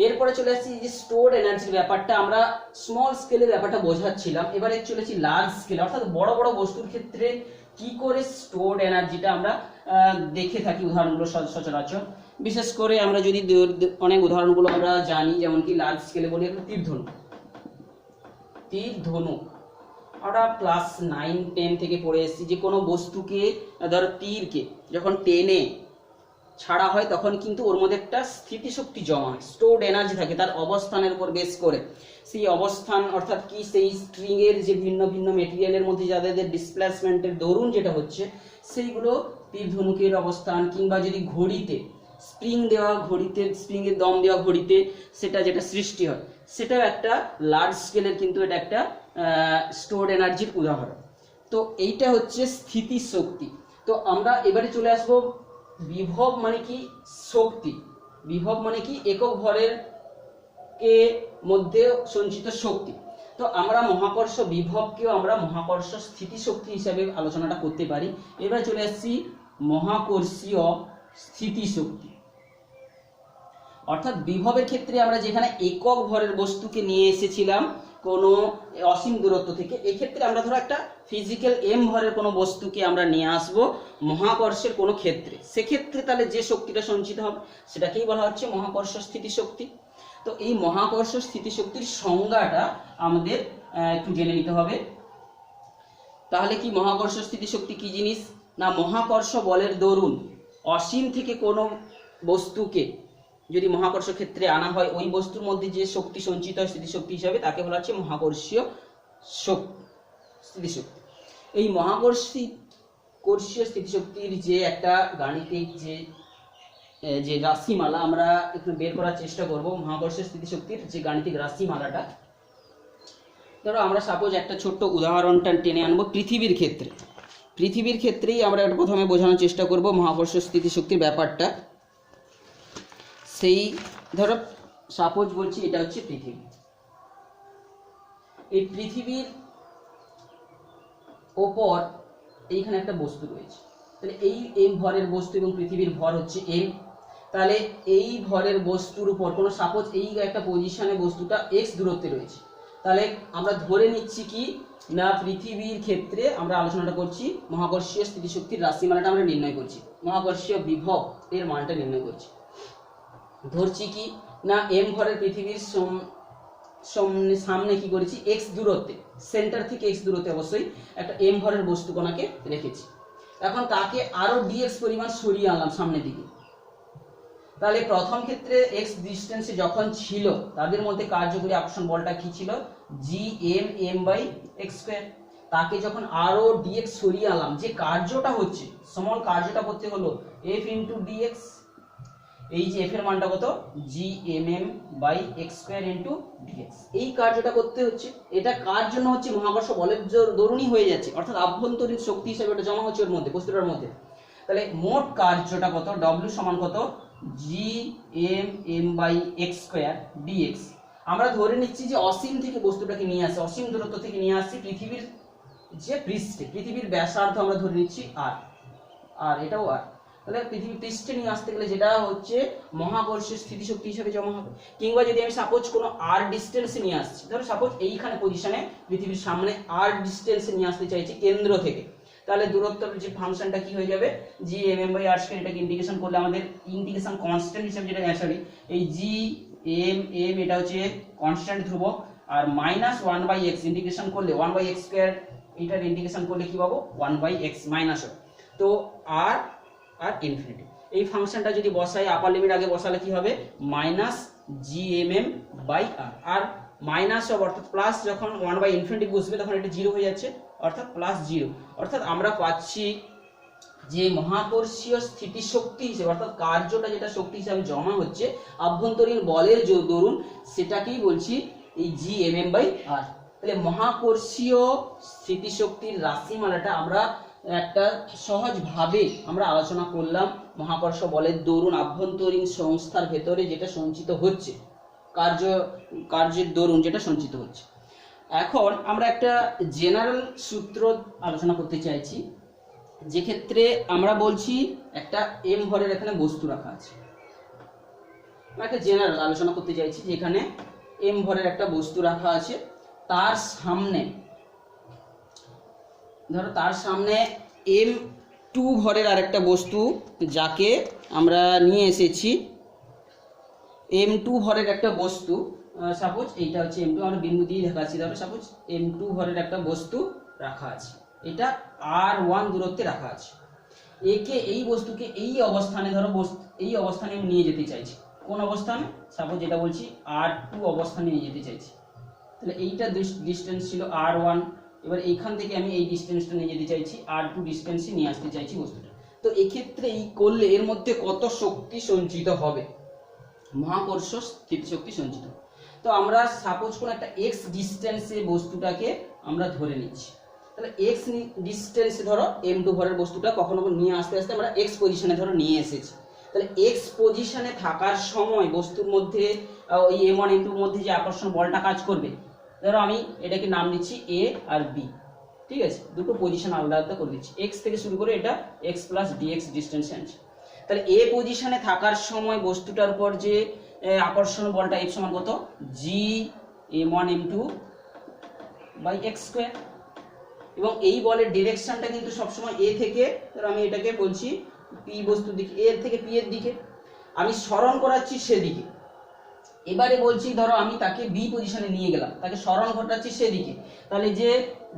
এরপরে চলে আসছি যে স্টোরড এনার্জির ব্যাপারটা, আমরা স্মল স্কেলের ব্যাপারটা বোঝাচ্ছিলাম, এবারে চলেছি লার্জ স্কেল, অর্থাৎ বড় বড় বস্তুর ক্ষেত্রে কি করে স্টোরড এনার্জিটা আমরা দেখে থাকি উদাহরণগুলো সচরাচর। বিশেষ করে আমরা যদি অনেক উদাহরণগুলো আমরা জানি, যেমন কি লার্জ স্কেলে বলি একটা তীর ধনুক আমরা ক্লাস 9-10 থেকে পড়ে এসেছি, যে কোনো বস্তুকে ধরো তীরকে যখন টেনে ছাড়া হয় তখন কিন্তু ওর মধ্যে একটা স্থিতিশক্তি জমা হয়, স্টোরড এনার্জি থাকে তার অবস্থানের উপর বেস করে। সেই অবস্থান অর্থাৎ কি, সেই স্ট্রিং এর যে ভিন্ন ভিন্ন মেটেরিয়ালের মধ্যে যাদের ডিসপ্লেসমেন্টের দরুন যেটা হচ্ছে, সেইগুলো তীর ধনুকের অবস্থান, কিংবা যদি ঘড়িতে স্প্রিং দেওয়া, ঘড়িতে স্প্রিং এর দম দেওয়া ঘড়িতে সেটা যেটা সৃষ্টি হয়, সেটাও একটা লার্জ স্কেলের কিন্তু এটা একটা স্টোরড এনার্জির উদাহরণ। তো এইটা হচ্ছে স্থিতিশক্তি। তো আমরা এবারে চলে আসবো বিভব মানে কি শক্তি, বিভব মানে কি একক ভরের কে মধ্যে সঞ্চিত শক্তি। তো আমরা মহাকর্ষ বিভবকেও আমরা মহাকর্ষ স্থিতিশক্তি হিসাবে আলোচনাটা করতে পারি। এবার চলে আসছি মহাকর্ষীয় স্থিতিশক্তি। অর্থাৎ বিভবের ক্ষেত্রে আমরা যেখানে একক ভরের বস্তুকে নিয়ে এসেছিলাম কোনো অসীম দূরত্ব থেকে, এক্ষেত্রে আমরা ধরো একটা ফিজিক্যাল এম ভরের কোনো বস্তুকে আমরা নিয়ে আসব মহাকর্ষের কোনো ক্ষেত্রে, সেক্ষেত্রে তাহলে যে শক্তিটা সঞ্চিত হবে সেটাকেই বলা হচ্ছে মহাকর্ষ স্থিতিশক্তি। তো এই মহাকর্ষ স্থিতিশক্তির সংজ্ঞাটা আমাদের একটু জেনে নিতে হবে। তাহলে কি মহাকর্ষ স্থিতিশক্তি কি জিনিস? না, মহাকর্ষ বলের দরুন অসীম থেকে কোনো বস্তুকে যদি মহাকর্ষ ক্ষেত্রে আনা হয়, ওই বস্তুর মধ্যে যে শক্তি সঞ্চিত হয় স্থিতিশক্তি হিসাবে তাকে বলা হচ্ছে মহাকর্ষীয় স্থিতিশক্তি। এই মহাকর্ষীয় স্থিতিশক্তির যে একটা গাণিতিক যে রাশিমালা আমরা একটু বের করার চেষ্টা করব, মহাকর্ষীয় স্থিতিশক্তির যে গাণিতিক রাশিমালাটা। ধরো আমরা সাপোজ একটা ছোট্ট উদাহরণটা টেনে আনবো পৃথিবীর ক্ষেত্রে। পৃথিবীর ক্ষেত্রেই আমরা একটা প্রথমে বোঝানোর চেষ্টা করব মহাকর্ষ স্থিতিশক্তির ব্যাপারটা। সেই ধরো সাপোজ বলছি এটা হচ্ছে পৃথিবী। এই পৃথিবীর ওপর এইখানে একটা বস্তু রয়েছে, তাহলে এই এম ভরের বস্তু এবং পৃথিবীর ভর হচ্ছে এম। তাহলে এই ভরের বস্তুর উপর কোনো সাপোজ এই একটা পজিশনে বস্তুটা এক্স দূরত্বে রয়েছে, তাহলে আমরা ধরে নিচ্ছি কি না পৃথিবীর ক্ষেত্রে আমরা আলোচনাটা করছি মহাকর্ষীয় স্থিতিশক্তির রাশিমালাটা আমরা নির্ণয় করছি, মহাকর্ষীয় বিভব এর মানটা নির্ণয় করছি। ধরছি কি না এম ভরের পৃথিবীর সামনে কি করেছি এক্স দূরত্বে, সেন্টার থেকে এক্স দূরত্বে অবশ্যই একটা এম ভরের বস্তু কণাকে রেখেছি। এখন তাকে আরো ডিএক্স পরিমাণ সরিয়ে আনলাম সামনের দিকে। তাহলে প্রথম ক্ষেত্রে এক্স ডিস্টেন্সে যখন ছিল তাদের মধ্যে কার্যকরী আকর্ষণ বলটা কি ছিল? G M M by X square. তাকে যখন আরো ডিএক্স সরিয়ে আনলাম, যে কার্যটা হচ্ছে সমল কার্যটা করতে হলো এফ ইন্টু ডিএক্স। এই যে এফ এর মানটা কত? G M M by X square into DX. এই কার্যটা করতে হচ্ছে, এটা কার জন্য হচ্ছে? মহাকর্ষ বলের দরুনই হয়ে যাচ্ছে, অর্থাৎ আভ্যন্তরীণ শক্তি হিসেবে এটা জমা হচ্ছে ওর মধ্যে, বস্তুটার মধ্যে। তাহলে মোট কার্যটা কত? ডব্লিউ সমান কত? G M M by X square DX. আমরা ধরে নিচ্ছি যে অসীম থেকে বস্তুটাকে নিয়ে আসছে, অসীম দূরত্ব থেকে নিয়ে আসছি পৃথিবীর যে পৃষ্ঠে, পৃথিবীর ব্যাসার্ধ আমরা ধরে নিচ্ছি আর, আর এটাও আর। তাহলে পৃথিবী পৃষ্ঠে নিয়ে আসতে গেলে যেটা হচ্ছে মহাকর্ষীয় স্থিতিশক্তি হিসেবে জমা হবে। কিংবা যদি আমি সাপোজ কোনো আর ডিস্টেন্সে নিয়ে আসছি, ধরো সাপোজ এইখানে পজিশনে পৃথিবীর সামনে আর ডিস্টেন্সে নিয়ে আসতে চাইছি কেন্দ্র থেকে, তাহলে দূরত্বের যে ফাংশনটা কি হয়ে যাবে? G M M by R square. এটাকে ইন্টিগ্রেশন করলে আমাদের ইন্টিগ্রেশন কনস্ট্যান্ট হিসেবে যেটা সরি এই জি এম এম এটা হচ্ছে কনস্ট্যান্ট ধ্রুবক, আর মাইনাস 1/x ইন্টিগ্রেশন করলে 1/x স্কয়ার, এটার ইন্টিগ্রেশন করলে কি পাবো? 1/x minus. তো আর আর ইনফিনিটি এই ফাংশনটা যদি বসাই, আপার লিমিট আগে বসালে কি হবে? Minus G M M by R, আর মাইনাস অর্থাৎ প্লাস যখন 1/ইনফিনিটি বসবে তখন এটা জিরো হয়ে যাচ্ছে, অর্থাৎ প্লাস জিরো। অর্থাৎ আমরা পাচ্ছি যে মহাকর্ষীয় স্থিতিশক্তি হিসেবে অর্থাৎ কার্যটা যেটা শক্তি হিসেবে জমা হচ্ছে আভ্যন্তরীণ বলের যে দরুন, সেটাকেই বলছি এই জি এম এম বাই আর। তাহলে মহাকর্ষীয় স্থিতিশক্তির রাশিমালাটা আমরা একটা সহজভাবে আমরা আলোচনা করলাম। মহাকর্ষ বলের দরুন আভ্যন্তরীণ সংস্থার ভেতরে যেটা সঞ্চিত হচ্ছে, কার্যের দরুন যেটা সঞ্চিত হচ্ছে। এখন আমরা একটা জেনারেল সূত্র আলোচনা করতে চাইছি, যে ক্ষেত্রে আমরা বলছি একটা এম ভরের এখানে বস্তু রাখা আছে। আমরা একটা জেনারেল আলোচনা করতে চাইছি, যেখানে এম ভরের একটা বস্তু রাখা আছে, তার সামনে ধরো তার সামনে m2 ভরের আরেকটা বস্তু যাকে আমরা নিয়ে এসেছি, m2 ভরের একটা বস্তু, সাপোজ এইটা হচ্ছে m2, আমরা বিন্দু দিয়ে দেখাচ্ছি। ধরো সাপোজ m2 ভরের একটা বস্তু রাখা আছে, এটা r1 দূরত্বে রাখা আছে। একে এই বস্তুকে এই অবস্থানে ধরো এই অবস্থানে আমি নিয়ে যেতে চাইছি। কোন অবস্থানে? সাপোজ যেটা বলছি r2 অবস্থানে নিয়ে যেতে চাইছি। তাহলে এইটা ডিস্টেন্স ছিল r1, এবার এইখান থেকে আমি এই ডিস্টেন্সটা নিয়ে যেতে চাইছি r2 ডিস্টেন্সে নিয়ে আসতে চাইছি বস্তুটা। তো এক্ষেত্রে এই করলে এর মধ্যে কত শক্তি সঞ্চিত হবে? মহাকর্ষ স্থিতিশক্তি সঞ্চিত। তো আমরা সাপোজ কোন একটা x ডিস্টেন্সে বস্তুটাকে আমরা ধরে নিচ্ছি। তাহলে x ডিস্টেন্সে ধরো m2 ভরের বস্তুটা কখনো নিয়ে আসতে আসতে আমরা x পজিশনে ধরো নিয়ে এসেছি। তাহলে x পজিশনে থাকার সময় বস্তুর মধ্যে ওই m1 m2 এর মধ্যে যে আকর্ষণ বলটা কাজ করবে, ধরো আমি এটাকে নাম দিচ্ছি এ আর বি, ঠিক আছে, দুটো পজিশন আলাদা আলাদা করে দিচ্ছি, এক্স থেকে শুরু করে এটা এক্স প্লাস ডিএক্স ডিস্টেন্স আনছে। তাহলে এ পজিশনে থাকার সময় বস্তুটার উপর যে আকর্ষণ বলটা এফ সমান কত, জি m1 m2 by X square. এবং এই বলের ডিরেকশনটা কিন্তু সবসময় এ থেকে, ধরো আমি এটাকে বলছি পি বস্তুর দিকে, এর থেকে পি এর দিকে আমি স্মরণ করাচ্ছি সেদিকে। এবারে বলছি ধরো আমি তাকে বি পজিশনে নিয়ে গেলাম, তাকে স্মরণ ঘটাচ্ছি সেদিকে, তাহলে যে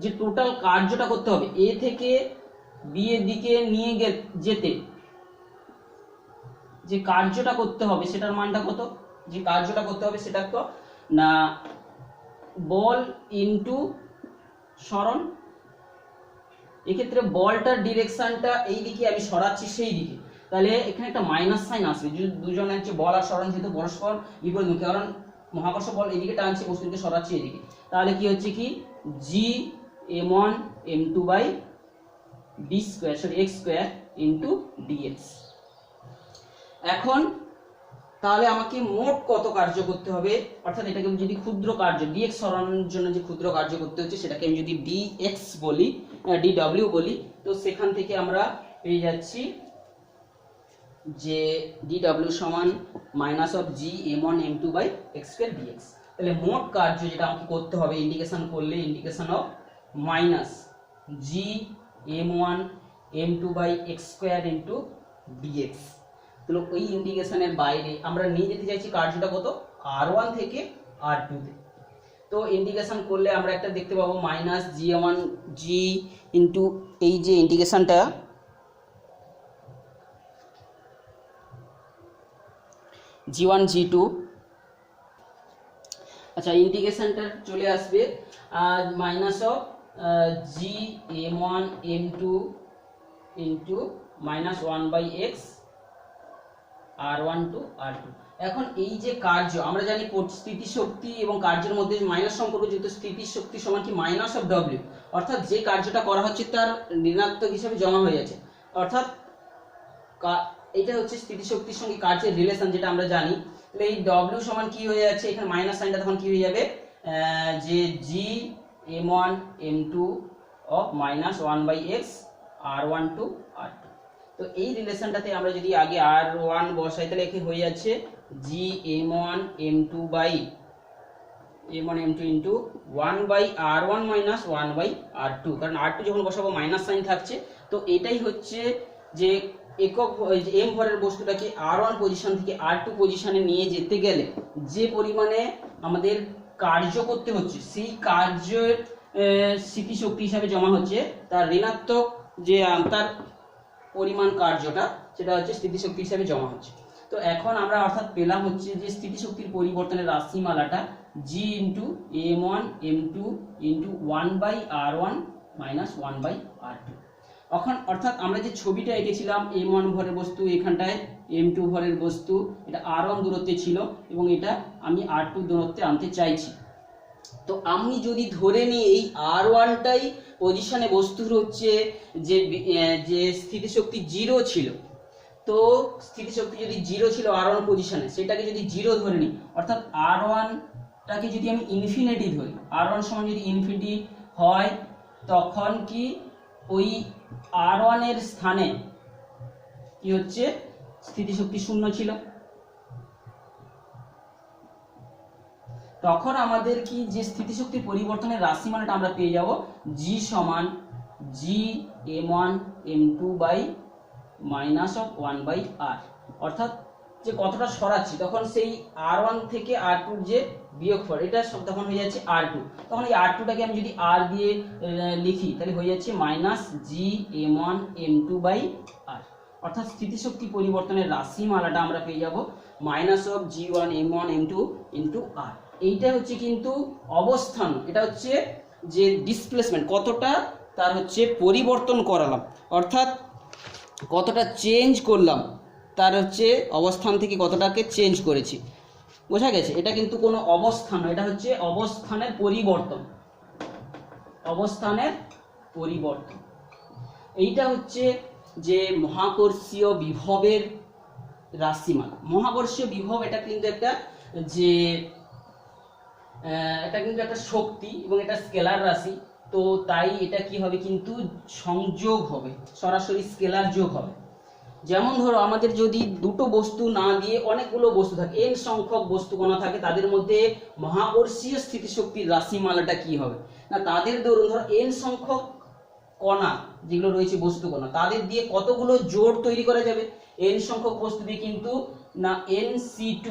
যে টোটাল কার্যটা করতে হবে এ থেকে বি এর দিকে নিয়ে যেতে যে কার্যটা করতে হবে সেটার মানটা কত, যে কার্যটা করতে হবে সেটা কত না বল ইনটু স্মরণ। এক্ষেত্রে বলটার ডিরেকশনটা এই দিকে আমি সরাচ্ছি সেই দিকে, তাহলে এখানে একটা মাইনাস সাইন আসবে, দুজন হচ্ছে বল আর স্মরণ যেহেতু পরস্পর বিপরীতমুখী, কারণ মহাকর্ষ বল এদিকে টানছে বস্তুকে সরাচ্ছি এদিকে, তাহলে কি হচ্ছে কি G m1 m2 by D square sorry X square into DX. এখন তাহলে আমাকে মোট কত কার্য করতে হবে, অর্থাৎ এটাকে যদি ক্ষুদ্র কার্য ডিএক্স সরানোর জন্য যে ক্ষুদ্র কার্য করতে হচ্ছে সেটাকে আমি যদি ডিএক্স বলি, ডিডব্লিউ বলি, তো সেখান থেকে আমরা পেয়ে যাচ্ছি যে ডিডব্লিউ সমান minus of G m1 m2 by X square DX. তাহলে মোট কার্য যেটা আমাকে করতে হবে ইন্ডিকেশন করলে indication of minus G m1 m2 by X square into DX. তাহলে ওই ইন্ডিকেশনের বাইরে আমরা নিয়ে যেতে চাইছি কার্যটা কত r1 থেকে r2 তে। তো ইন্ডিকেশন করলে আমরা একটা দেখতে পাবো মাইনাস g1 g ইন্টু এই যে ইন্ডিকেশনটা g1 g2, আচ্ছা ইন্টিগ্রেশনটা চলে আসবে minus of G m1 m2 into minus 1 by X r1 to r2। এখন এই যে কার্য আমরা জানি স্থিতিশক্তি এবং কার্যের মধ্যে মাইনাস সম্পর্ক, যেহেতু স্থিতিশক্তি সমান কি মাইনাস অফ ডব্লিউ, অর্থাৎ যে কার্যটা করা হচ্ছে তার ঋণাত্মক হিসাবে জমা হয়ে যাচ্ছে, অর্থাৎ এটা হচ্ছে স্থিতিশক্তির সঙ্গে কার্যের রিলেশন যেটা আমরা জানি। তাহলে এই ডব্লিউ সমান কি হয়ে যাচ্ছে, এখানে মাইনাস সাইনটা তখন কি হয়ে যাবে যে G m1 m2 of minus 1 by X r1 to r2। তো এই রিলেশনটাতে আমরা যদি আগে r1 বসাই তাহলে এখানে হয়ে যাচ্ছে G m1 m2 by m1 m2 into 1 by r1 minus 1 by r2, কারণ r2 যখন বসাবো মাইনাস সাইন থাকছে। তো এটাই হচ্ছে যে একক এম ভরের বস্তুটাকে r1 পজিশন থেকে r2 পজিশনে নিয়ে যেতে গেলে যে পরিমাণে আমাদের কার্য করতে হচ্ছে সেই কার্যের স্থিতিশক্তি হিসাবে জমা হচ্ছে তার ঋণাত্মক যে তার পরিমাণ কার্যটা সেটা হচ্ছে স্থিতিশক্তি হিসাবে জমা হচ্ছে। তো এখন আমরা অর্থাৎ পেলাম হচ্ছে যে স্থিতিশক্তির পরিবর্তনের রাশিমালাটা G into m1 m2 into 1 by r1 minus 1 by r2। এখন অর্থাৎ আমরা যে ছবিটা এঁকেছিলাম m1 ভরের বস্তু এখানটায় m2 ভরের বস্তু, এটা r1 দূরত্বে ছিল এবং এটা আমি r2 দূরত্বে আনতে চাইছি। তো আমি যদি ধরে নিই এই r1টাই পজিশনে বস্তুর হচ্ছে যে স্থিতিশক্তি 0 ছিল, তো স্থিতিশক্তি যদি 0 ছিল r1 পজিশনে, সেটাকে যদি 0 ধরে নিই, অর্থাৎ r1টাকে যদি আমি ইনফিনিটি ধরি, r1 সমান যদি ইনফিনিটি হয় তখন কি ওই r1 এর স্থানে কি হচ্ছে স্থিতিশক্তি 0 ছিল, তখন আমাদের কি যে স্থিতিশক্তির পরিবর্তনের রাশিমালাটা আমরা পেয়ে যাব জি সমান G m1 m2 by minus of 1 by r, অর্থাৎ যে কতটা সরাচ্ছি তখন সেই r1 থেকে r2 যে বিয়োগফল এটা তখন হয়ে যাচ্ছে r2, তখন এই r2টাকে আমি যদি r দিয়ে লিখি তাহলে হয়ে যাচ্ছে minus G m1 m2 by r, অর্থাৎ স্থিতিশক্তি পরিবর্তনের রাশিমালাটা আমরা পেয়ে যাব minus of g1 m1 m2 into r। এইটা হচ্ছে কিন্তু অবস্থান, এটা হচ্ছে যে ডিসপ্লেসমেন্ট কতটা তার হচ্ছে পরিবর্তন করালাম, অর্থাৎ কতটা চেঞ্জ করলাম তার হচ্ছে অবস্থান থেকে কতটাকে চেঞ্জ করেছি, বোঝা গেছে? এটা কিন্তু কোনো অবস্থান নয়, এটা হচ্ছে অবস্থানের পরিবর্তন, অবস্থানের পরিবর্তন। এইটা হচ্ছে যে মহাকর্ষীয় বিভবের রাশিমালা। মহাকর্ষীয় বিভব এটা কিন্তু একটা যে এটা কিন্তু একটা শক্তি এবং এটা স্কেলার রাশি, তো তাই এটা কি হবে কিন্তু সংযোগ হবে, সরাসরি স্কেলার যোগ হবে। যেমন ধরো আমাদের যদি দুটো বস্তু না দিয়ে অনেকগুলো বস্তু থাকে, n সংখ্যক বস্তু কণা থাকে, তাদের মধ্যে মহাকর্ষীয় স্থিতিশক্তির রাশিমালাটা কি হবে না, তাদের ধরুন ধরো n সংখ্যক কণা যেগুলো রয়েছে বস্তু কণা, তাদের দিয়ে কতগুলো জোড় তৈরি করা যাবে, n সংখ্যক বস্তু দিয়ে কিন্তু না nc2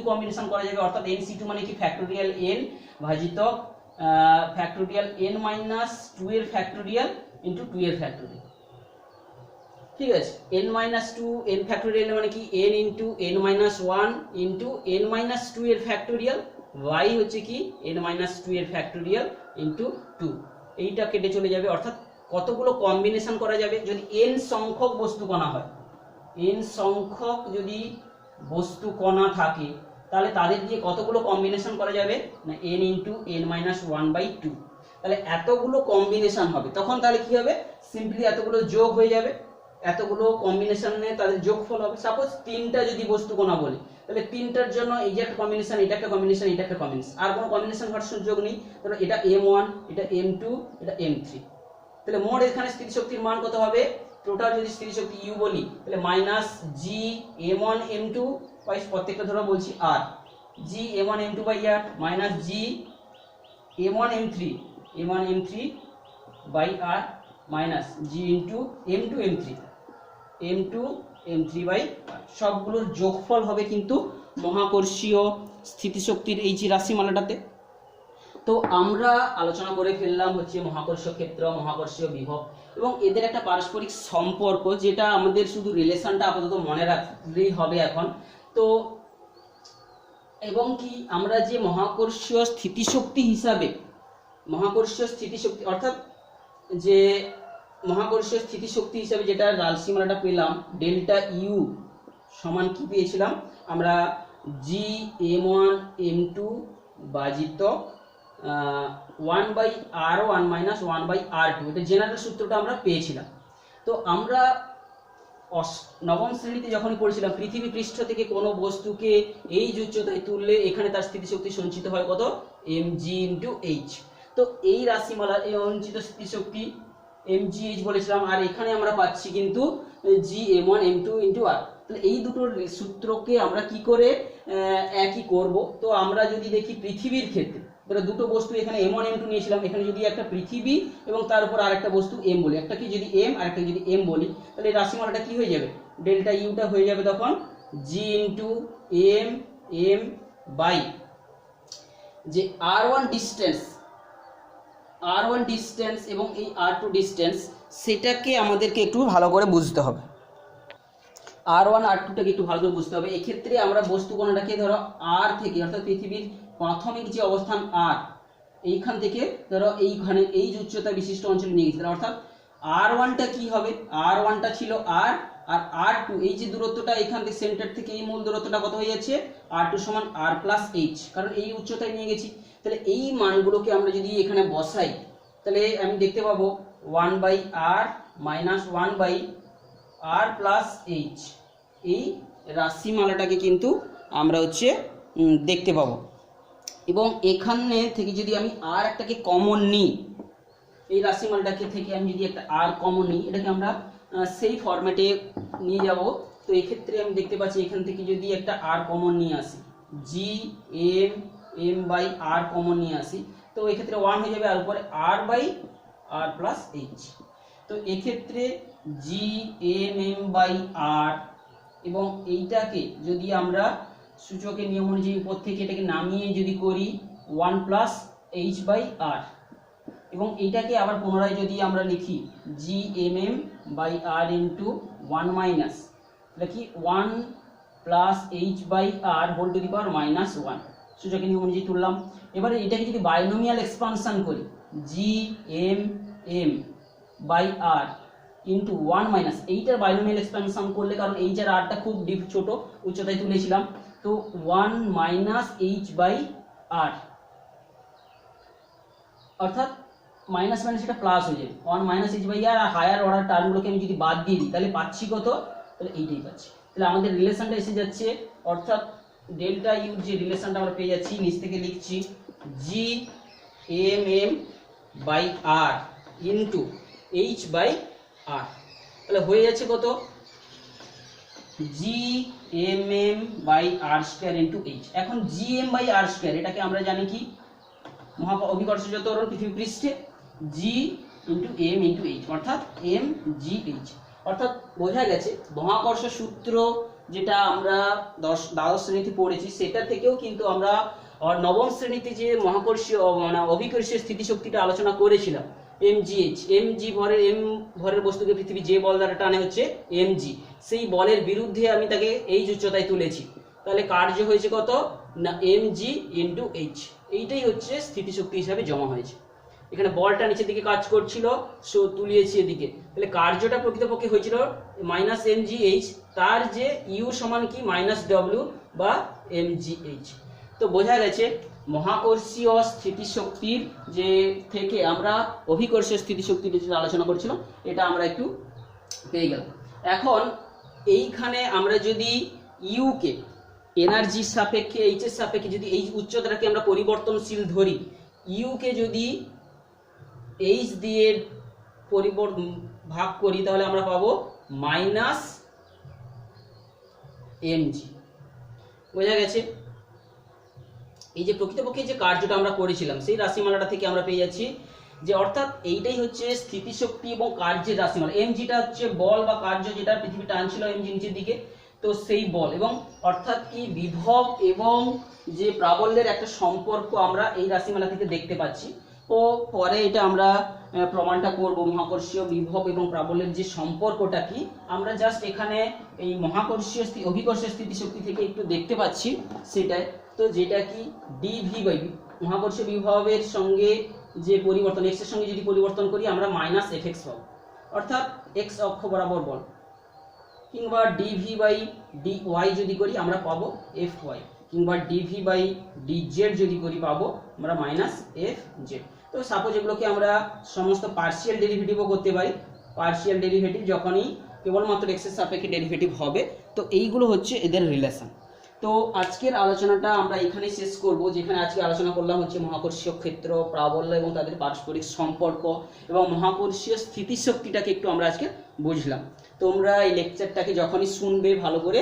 কম্বিনেশন করা যাবে, অর্থাৎ nc2 মানে কি ফ্যাক্টোরিয়াল n ভাজিত ফ্যাক্টোরিয়াল n মাইনাস 2 এর ফ্যাক্টোরিয়াল ইনটু 2 এর ফ্যাক্টোরিয়াল। ঠিক আছে, n মাইনাস 2 n ফ্যাক্টোরিয়াল মানে কি n into n minus 1 into n minus 2 এর ফ্যাক্টোরিয়াল, y হচ্ছে কি n মাইনাস 2 এর ফ্যাক্টোরিয়াল ইনটু 2। এইটা কেটে চলে যাবে, অর্থাৎ কতগুলো কম্বিনেশন করা যাবে যদি n সংখ্যক বস্তু কণা হয়, n সংখ্যক যদি বস্তু কণা থাকে তাহলে তাদের দিয়ে কতগুলো কম্বিনেশন করা যাবে না n ইনটু n মাইনাস 1/2। তাহলে এতগুলো কম্বিনেশন হবে, তখন তাহলে কি হবে, সিম্পলি এতগুলো যোগ হয়ে যাবে, এতগুলো কম্বিনেশনে তাদের যোগফল হবে। সাপোজ তিনটা যদি বস্তু কণা বলি, তাহলে তিনটার জন্য এই যে একটা কম্বিনেশন, এটা একটা কম্বিনেশন, এটা একটা কম্বিনেশন, আর কোনো কম্বিনেশন হওয়ার সুযোগ নেই। তাহলে এটা m1, এটা m2, এটা m3। তাহলে মোট এখানে স্থিতিশক্তির মান কত হবে, টোটাল যদি স্থিতিশক্তি u বলি তাহলে minus g m1 m2 by প্রত্যেকটা ধরো বলছি r, g m1 m2 by r minus g m1 m3 by r minus g into m2 m3 by r, সবগুলোর যোগফল হবে কিন্তু মহাকর্ষীয় স্থিতিশক্তির এই যে রাশিমালাটাতে। তো আমরা আলোচনা করে ফেললাম হচ্ছে মহাকর্ষীয় ক্ষেত্র, মহাকর্ষীয় বিভব এবং এদের একটা পারস্পরিক সম্পর্ক, যেটা আমাদের শুধু রিলেশনটা আপাতত মনে রাখলেই হবে এখন। তো এবং কি আমরা যে মহাকর্ষীয় স্থিতিশক্তি হিসাবে, মহাকর্ষীয় স্থিতিশক্তি অর্থাৎ যে মহাকর্ষীয় স্থিতিশক্তি হিসাবে যেটা রাশিমালাটা পেলাম, ডেল্টা ইউ সমান কি পেয়েছিলাম আমরা, g m1 m2 বাজিত 1/r1 মাইনাস 1/r2, এটা জেনারেল সূত্রটা আমরা পেয়েছিলাম। তো আমরা নবম শ্রেণীতে যখন পড়েছিলাম, পৃথিবী পৃষ্ঠ থেকে কোনো বস্তুকে এই উচ্চতায় তুললে এখানে তার স্থিতিশক্তি সঞ্চিত হয় কত, mg ইনটু h। তো এই রাশিমালার এই সঞ্চিত স্থিতিশক্তি mgh বলেছিলাম, আর এখানে আমরা পাচ্ছি কিন্তু g m1 m2 into r। তাহলে এই দুটোর সূত্রকে আমরা কি করে একই করব, তো আমরা যদি দেখি পৃথিবীর ক্ষেত্রে, ধরো দুটো বস্তু এখানে m1 m2 নিয়েছিলাম, এখানে যদি একটা পৃথিবী এবং তার উপর আরেকটা বস্তু m বলি, একটা কি যদি m আর একটা যদি m বলি, তাহলে এই রাশিমালাটা কি হয়ে যাবে, ডেল্টা ইউটা হয়ে যাবে তখন g ইনটু m বাই যে r1 ডিস্টেন্স এবং এই r2 ডিস্টেন্স, সেটাকে আমাদেরকে একটু ভালো করে বুঝতে হবে, r1 r2টাকে একটু ভালো করে বুঝতে হবে। এক্ষেত্রে আমরা বস্তু কণাটাকে ধরো r থেকে, অর্থাৎ পৃথিবীর প্রাথমিক যে অবস্থান r, এইখান থেকে ধরো এইখানে এই উচ্চতা বিশিষ্ট অঞ্চলে নিয়ে গেছি, অর্থাৎ r1টা কি হবে, r1টা ছিল r, আর r2 এই যে দূরত্বটা এখান থেকে সেন্টার থেকে এই মূল দূরত্বটা কত হয়ে যাচ্ছে, r2 সমান r প্লাস h, কারণ এই উচ্চতায় নিয়ে গেছি। তাহলে এই মানগুলোকে আমরা যদি এখানে বসাই, তাহলে আমি দেখতে পাবো 1/r minus 1/r plus h, এই রাশিমালাটাকে কিন্তু আমরা হচ্ছে দেখতে পাবো। এবং এখানে থেকে যদি আমি আর একটাকে কমন নিই, এই রাশিমালাটাকে থেকে আমি যদি একটা আর কমন নিই, এটাকে আমরা সেই ফরম্যাটে নিয়ে যাব। তো এক্ষেত্রে আমি দেখতে পাচ্ছি এখান থেকে যদি একটা আর কমন নিয়ে আসি, G M by R common নিয়ে আসি, তো এক্ষেত্রে 1 হয়ে যাবে, আর উপরে R by R plus H. তো এক্ষেত্রে জি এম বাই আর, এবং এইটাকে যদি আমরা সূচকের নিয়ম অনুযায়ী উপর থেকে এটাকে নামিয়ে যদি করি 1 প্লাস এইচ বাই আর, এবং এইটাকে আবার পুনরায় যদি আমরা লিখি G M by R into 1 minus, এটা কি 1 plus H by R whole to the power minus 1, সূচকের নিয়ম অনুযায়ী তুললাম। এবারে এটাকে যদি বাইনোমিয়াল এক্সপানশন করি, G M by R into 1 minus, এইটার বাইনোমিয়াল এক্সপানশন করলে, কারণ এইচ আর আরটা খুব ডিপ ছোট উচ্চতায় তুলেছিলাম, তো 1 মাইনাস এইচ বাই আর, অর্থাৎ মাইনাস মাইনাস এটা প্লাস হয়ে যাবে, 1 minus H by R, higher order টার্মগুলোকে আমি যদি বাদ দিয়ে দিই তাহলে পাচ্ছি কত, তাহলে এইটাই পাচ্ছি। তাহলে আমাদের রিলেশনটা এসে যাচ্ছে, অর্থাৎ ডেল্টা ইউর যে রিলেশনটা আমরা পেয়ে যাচ্ছি, নিচ থেকে লিখছি G M M by R into H by R, তাহলে হয়ে যাচ্ছে কত G M M by R square into H. এখন G M by R square এটাকে আমরা জানি কি অভিকর্ষজ ত্বরণ পৃথিবী পৃষ্ঠে G into M into H, অর্থাৎ এম জি এইচ। অর্থাৎ বোঝা গেছে মহাকর্ষ সূত্র যেটা আমরা দ্বাদশ শ্রেণীতে পড়েছি সেটা থেকেও কিন্তু আমরা নবম শ্রেণীতে যে মহাকর্ষীয় মানে অভিকর্ষীয় স্থিতিশক্তিটা আলোচনা করেছিলাম mgh, mg ভরের m ভরের বস্তুকে পৃথিবী যে বল দ্বারা টানে হচ্ছে mg, সেই বলের বিরুদ্ধে আমি তাকে h উচ্চতায় তুলেছি, তাহলে কার্য হয়েছে কত না mg ইন্টু এইচ। এইটাই হচ্ছে স্থিতিশক্তি হিসাবে জমা হয়েছে। এখানে বলটা নিচের দিকে কাজ করছিল, সো তুলিয়েছি এদিকে, তাহলে কার্যটা প্রকৃতপক্ষে হয়েছিল মাইনাস mgh, তার যে ইউ সমান কি মাইনাস ডব্লিউ বা mgh। তো বোঝা গেছে মহাকর্ষীয় স্থিতিশক্তির যে থেকে আমরা অভিকর্ষীয় স্থিতিশক্তির যে আলোচনা করছিলাম এটা আমরা একটু পেয়ে গেলাম। এখন এইখানে আমরা যদি ইউকে এনার্জির সাপেক্ষে এইচের সাপেক্ষে যদি এই উচ্চতাটাকে আমরা পরিবর্তনশীল ধরি, ইউকে যদি এইচ দিয়ে ভাগ করি তাহলে আমরা পাবো মাইনাস এমজি। বোঝা গেছে এই যে প্রকৃতপক্ষে যে কার্যটা আমরা করেছিলাম সেই রাশিমালাটা থেকে আমরা পেয়ে যাচ্ছি যে অর্থাৎ এইটাই হচ্ছে স্থিতিশক্তি এবং কার্যের রাশিমালা। এমজিটা হচ্ছে বল বা কার্য যেটা পৃথিবী টানছিল এমজি নিচের দিকে, তো সেই বল এবং অর্থাৎ কি বিভব এবং যে প্রাবল্যের একটা সম্পর্ক আমরা এই রাশিমালা থেকে দেখতে পাচ্ছি। ও পরে এটা আমরা প্রমাণটা করব মহাকর্ষীয় বিভব এবং প্রাবল্যের যে সম্পর্কটা কি, আমরা জাস্ট এখানে এই মহাকর্ষীয় অভিকর্ষীয় স্থিতিশক্তি থেকে একটু দেখতে পাচ্ছি সেটাই। তো যেটা কি ডিভি বাই মহাকর্ষীয় বিভবের সঙ্গে যে পরিবর্তন এক্স এর সঙ্গে যদি পরিবর্তন করি আমরা মাইনাস এফ এক্স পাবো, অর্থাৎ এক্স অক্ষ বরাবর বল, কিংবা ডিভি বাই ডি ওয়াই যদি করি আমরা পাবো এফ ওয়াই, কিংবা ডিভি বাই ডি জেড যদি করি পাবো আমরা মাইনাস এফ জেড। তো সাপোজ এগুলোকে আমরা সমস্ত পার্শিয়াল ডেরিভেটিভও করতে পারি। পার্শিয়াল ডেরিভেটিভ যখনই কেবলমাত্র এক্স এর সাপেক্ষে ডেরিভেটিভ হবে, তো এইগুলো হচ্ছে এদের রিলেশন। তো আজকের আলোচনাটা আমরা এখানে শেষ করব, যেখানে আজকে আলোচনা করলাম হচ্ছে মহাকর্ষীয় ক্ষেত্র, প্রাবল্য এবং তাদের পারস্পরিক সম্পর্ক এবং মহাকর্ষীয় স্থিতিশক্তিটাকে একটু আমরা আজকে বুঝলাম। তোমরা এই লেকচারটাকে যখনই শুনবে ভালো করে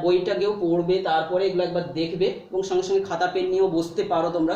বইটাকেও পড়বে, তারপরে এগুলো একবার দেখবে এবং সঙ্গে সঙ্গে খাতা পেন নিয়েও বসতে পারো তোমরা।